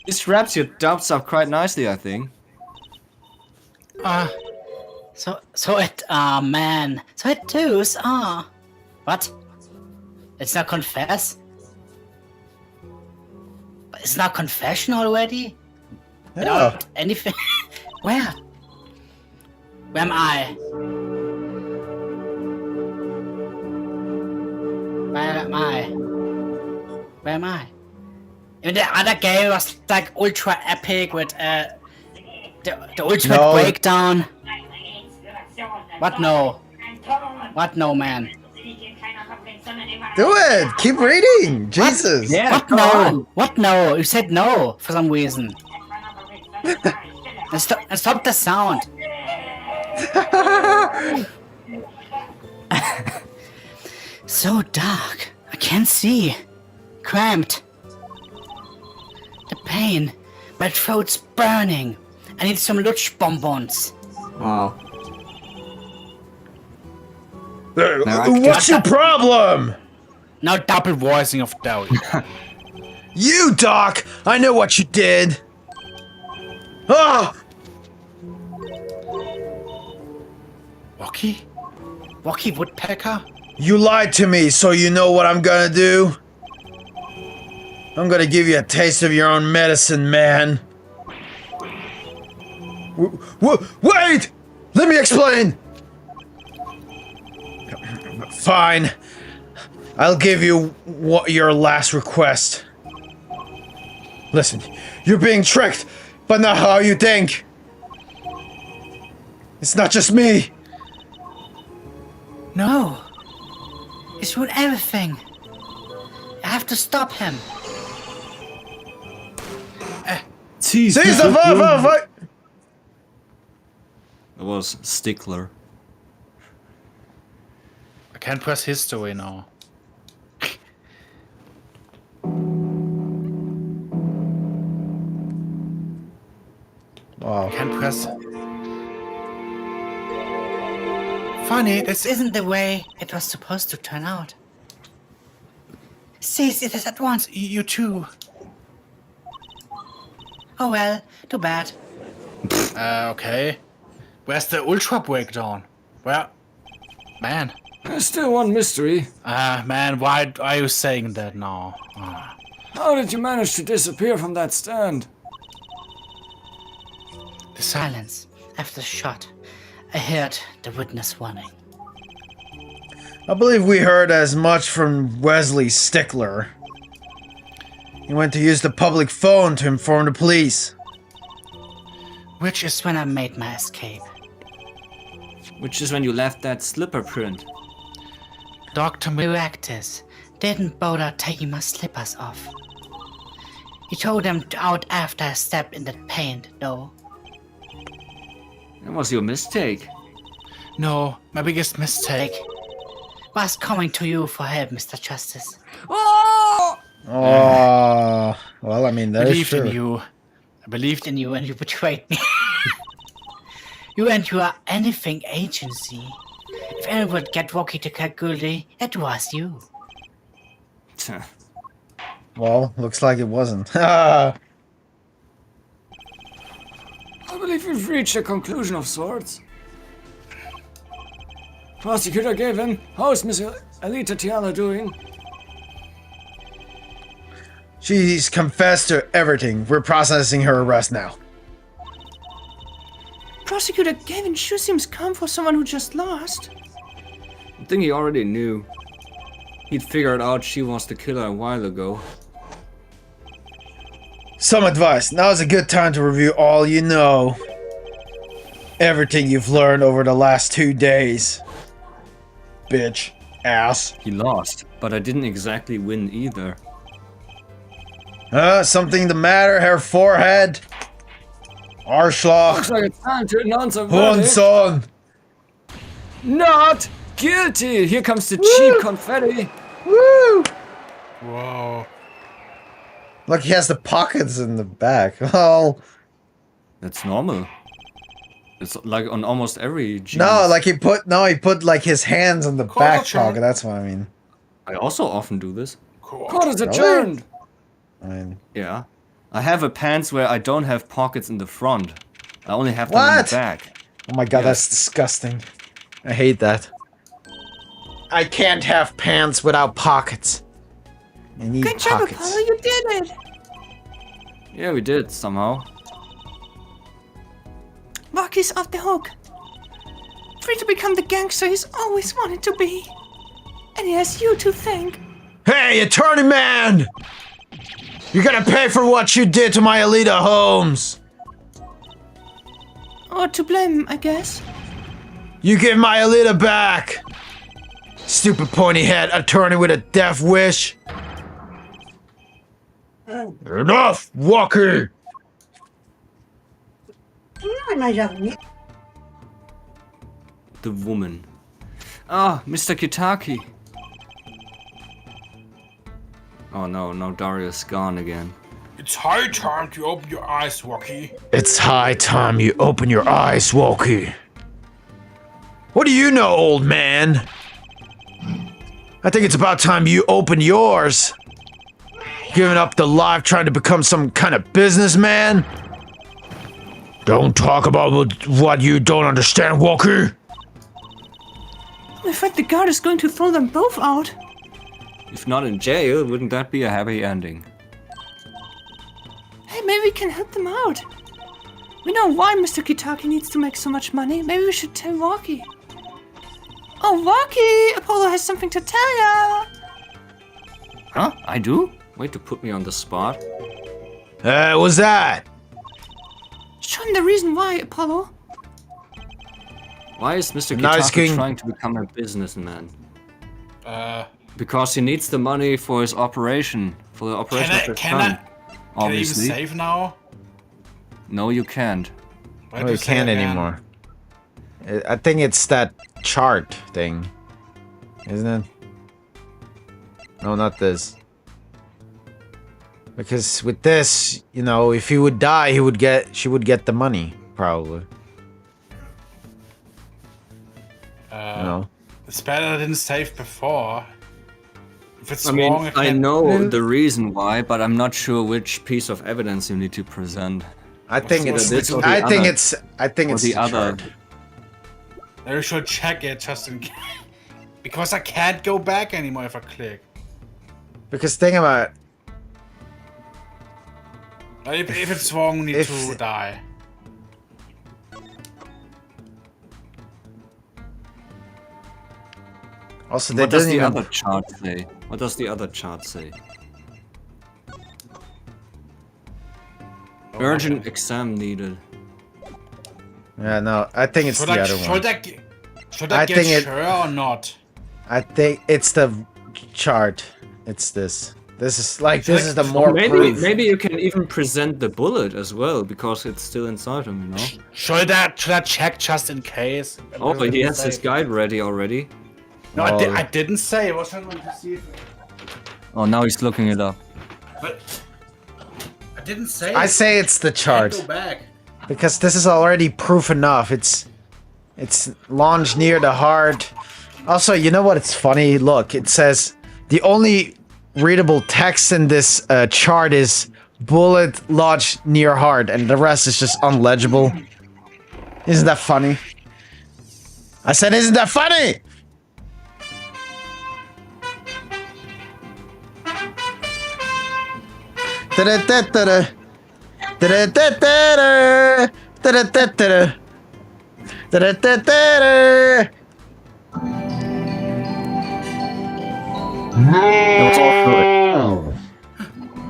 this wraps your doubts up quite nicely, I think. So it, man. So it does, What? It's not confess? It's not confession already? Yeah. Without anything? Where? Where am I? Where am I? Where am I? And the other game was like ultra epic with the ultimate No. breakdown. What no? What no, man? Do it! Keep reading! Jesus! Yeah, What come no? on. What no? You said no for some reason. and stop the sound. So dark. I can't see. Cramped. The pain. My throat's burning. I need some Lutsch bonbons. Wow. What's your problem? Now double voicing of Dario. You, Doc! I know what you did! Ah! Walkie? Walkie Woodpecker? You lied to me, so you know what I'm gonna do? I'm gonna give you a taste of your own medicine, man. Wait! Let me explain! Fine. I'll give you your last request. Listen, you're being tricked, but not how you think. It's not just me. No. He's ruined everything. I have to stop him. Caesar, That was Stickler. I can't press history now. Oh. Can't press. Funny, This isn't the way it was supposed to turn out. Seize it at once. you too. Oh well, too bad. Okay. Where's the ultra breakdown? Well, man. There's still one mystery. Man, why are you saying that now? How did you manage to disappear from that stand? The Silence after the shot. I heard the witness warning. I believe we heard as much from Wesley Stickler. He went to use the public phone to inform the police. Which is It's when I made my escape. Which is when you left that slipper print. Dr. The actors didn't bother taking my slippers off. He told them out after I stepped in that paint, though. That was your mistake. No, my biggest mistake. Was coming to you for help, Mr. Justice. Oh, well, I mean, that is Believed true. in you. I believed in You and you betrayed me. You and your anything agency. If anyone would get Rocky to get guilty, it was you. Well, looks like it wasn't. I believe we've reached a conclusion of sorts. Prosecutor gave him. How is Miss Alita Tiala doing? She's confessed to everything. We're processing her arrest now. Prosecutor Gavin sure seems calm for someone who just lost. I think he already knew. He'd figured out she was the killer a while ago. Some advice. Now's a good time to review all you know. Everything you've learned over the last 2 days. Bitch. Ass. He lost, but I didn't exactly win either. Something the matter, her forehead? Arschloch. Looks like it's time to announce a verdict. Hunson. Not guilty! Here comes the cheap confetti. Woo! Whoa. Look, he has the pockets in the back. Oh. That's normal. It's like on almost every jeans. No, like he put like his hands in the back pocket. That's what I mean. I also often do this. Court is adjourned. I mean, Yeah. I have a pants where I don't have pockets in the front. I only have them in What? the back. oh my god, that's disgusting. I hate that. I can't have pants without pockets. I need Good job, pockets. Apollo, you did it! Yeah, we did somehow. Rocky's off the hook. Free to become the gangster he's always wanted to be. And he has you to thank. Hey, attorney man! You're gonna pay for what you did to my Alita Holmes. Or to blame, I guess. You give my Alita back. Stupid pointy head attorney with a death wish. Enough, Walker. The woman. Ah, Mr. Kitaki. Oh no, now Darius gone again. It's high time to open your eyes, Rocky. It's high time you open your eyes, Walkie. What do you know, old man? I think it's about time you open yours. Giving up the life trying to become some kind of businessman? Don't talk about what you don't understand, Walkie. I'm afraid the guard is going to throw them both out. If not in jail, wouldn't that be a happy ending? Hey, maybe we can help them out. We know why Mr. Kitaki needs to make so much money. Maybe we should tell Rocky. Oh, Rocky! Apollo has something to tell ya! Huh? I do? Way to put me on the spot. What's that? Show him the reason why, Apollo. Why is Mr. Nice Kitaki king. trying to become a businessman? Because he needs the money for his operation. For the operation of his son. Obviously. Can I even save now? No, you can't. Why Oh, do you say can't again? anymore. I think it's that chart thing. Isn't it? No, not this. Because with this, you know, if he would die, she would get the money, probably. No. It's better I didn't save before. If it's I mean, wrong, I know the reason why, but I'm not sure which piece of evidence you need to present. I think it's this or the I think other? it's the other. chart. I should check it just in case. Because I can't go back anymore if I click. Because think about If it's wrong, we need to die. Also, they What does didn't the even... other chart say? What does the other chart say? Urgent exam needed. Yeah, no, I think it's the other one. Should I get sure or not? I think it's the chart. It's this. This is like this is the more proof. Maybe you can even present the bullet as well because it's still inside him, you know. Should I check just in case? Oh, but he has his guide ready already. No, I didn't say. I was trying to see if... Oh, now he's looking it up. But I didn't say. I say it's the chart. Go back. Because this is already proof enough. It's launched near the heart. Also, you know what? It's funny. Look, it says the only readable text in this chart is bullet lodged near heart, and the rest is just unlegible. Isn't that funny? I said, isn't that funny? Da-da-da-da-da. Da-da-da-da-da. Da-da-da-da-da. Da-da-da-da-da.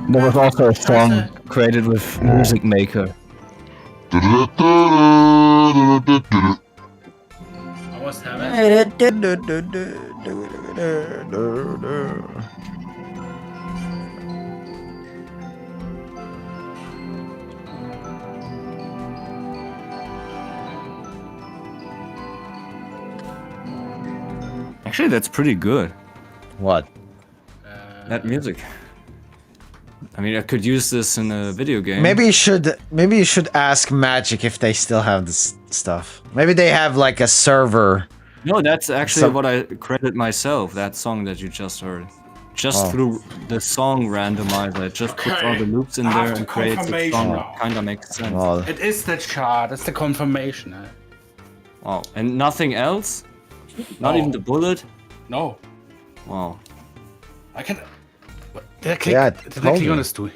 There was also a song created with Music Maker. Almost have it. Actually, that's pretty good. What? That music. I mean, I could use this in a video game. Maybe you should ask Magic if they still have this stuff. Maybe they have like a server. No, that's actually what I credit myself. That song that you just heard, just through the song randomizer, it just puts all the loops in there and creates a song that kind of makes sense. Well, It is the chart. It's the confirmation. Wow, and nothing else? Not No. even the bullet? No, Wow. I can. Did I click? Yeah, I did I told click you. on this too?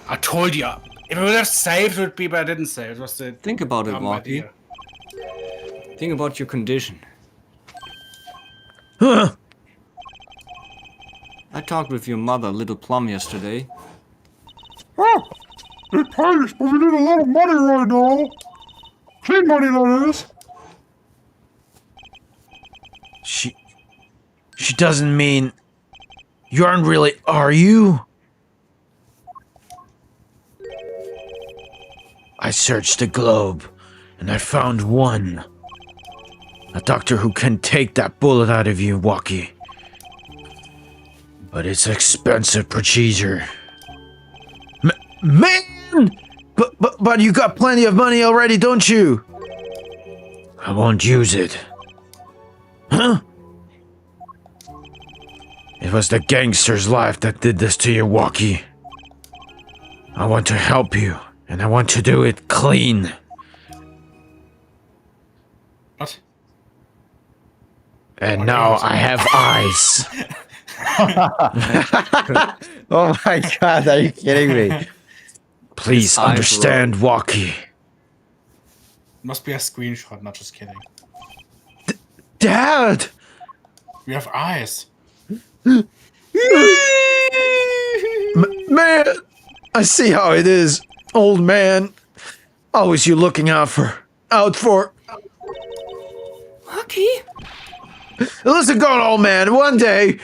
I told you. If I would have saved, it would be, but I didn't save. It was the. Think about it, dumb Walkie. idea. Think about your condition. huh? I talked with your mother, Little Plum, yesterday. It pays, but we need a lot of money right now. Clean money, that is. She doesn't mean you aren't really, are you? I searched the globe and I found one. A doctor who can take that bullet out of you, Walkie. But it's expensive procedure. Man! But you got plenty of money already, don't you? I won't use it. Huh? It was the gangster's life that did this to you, Walkie. I want to help you, and I want to do it clean. What? And now I have eyes. Oh my god, are you kidding me? Please His eyes understand, Walkie. Must be a screenshot, not just kidding. Dad! We have eyes. Man, I see how it is, old man. Always you looking out for. Walkie? Listen, good old man. One day,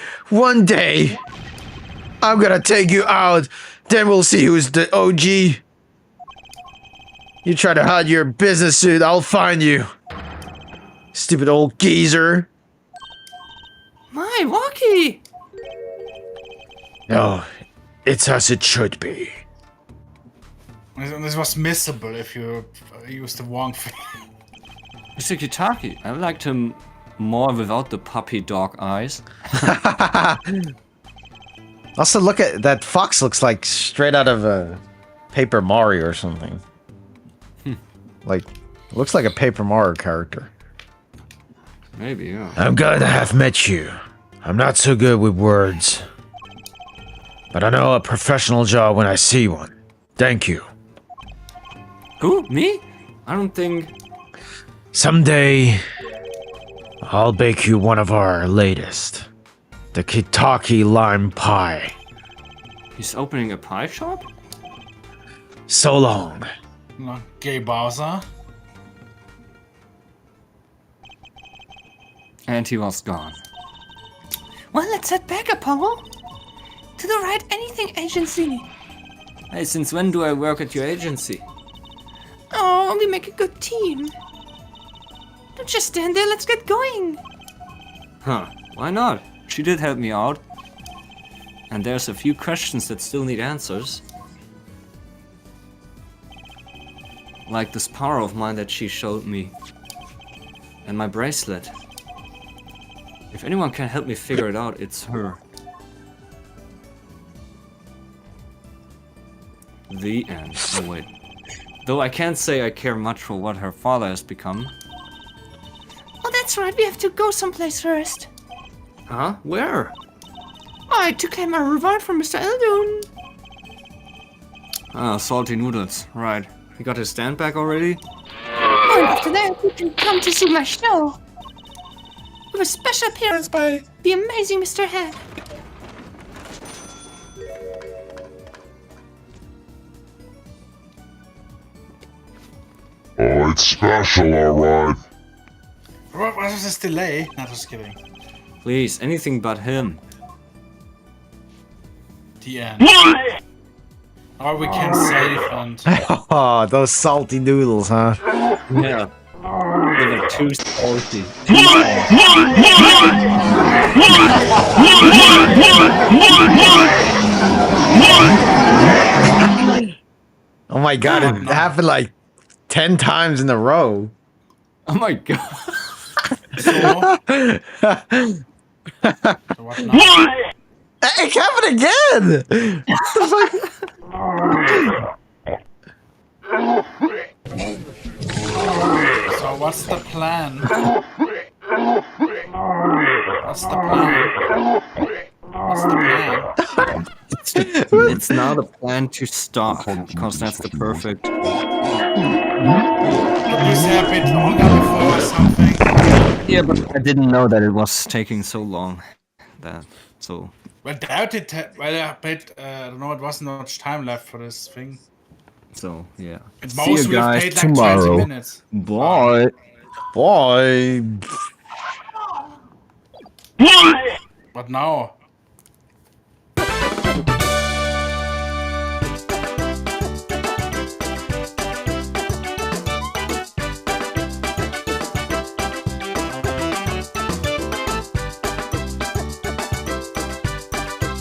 I'm gonna take you out. Then we'll see who's the OG. You try to hide your business suit, I'll find you. Stupid old geezer. My Walkie! No, It's as it should be. This was missable if you used the wrong thing. Mr. Kitaki, I liked him more without the puppy dog eyes. Also, look at that fox. Looks like straight out of a Paper Mario or something. Like, looks like a Paper Mario character. Maybe, yeah. I'm glad to have met you. I'm not so good with words, but I know a professional job when I see one. Thank you. Who? Me? I don't think... Someday, I'll bake you one of our latest. The Kitaki Lime Pie. He's opening a pie shop? So long. No, Gay Bowser. And he was gone. Well, let's head back, Apollo. To the Right Anything Agency. Hey, since when do I work at your agency? Oh, we make a good team. Don't just stand there, let's get going. Huh, why not? She did help me out. And there's a few questions that still need answers. Like this power of mine that she showed me. And my bracelet. If anyone can help me figure it out, it's her. The end. Oh wait. Though I can't say I care much for what her father has become. Oh, that's right, we have to go someplace first. Huh? Where? I had to claim our reward from Mr. Eldon. Ah, salty noodles. Right. He got his stand back already? Oh, and after that, you can come to see my show. With a special appearance by the amazing Mr. Head. Oh, it's special, alright. What was this delay? No, just kidding. Please, anything but him. The end. Or we can save and... Oh, those salty noodles, huh? Yeah. They were too salty. Oh my god, it happened like 10 times in a row. Oh my god. So what now? It happened again! What the fuck? So what's the plan? What's the plan? What's the plan? It's not a plan to stop, because that's the perfect... Could you say a bit longer before or something? Yeah, but I didn't know that it was taking so long. So... Well, doubt it. Well, I bet, I don't know, it wasn't much time left for this thing. So, yeah. At See most you we have guys played like tomorrow. 20 minutes. Bye. Boy. But now,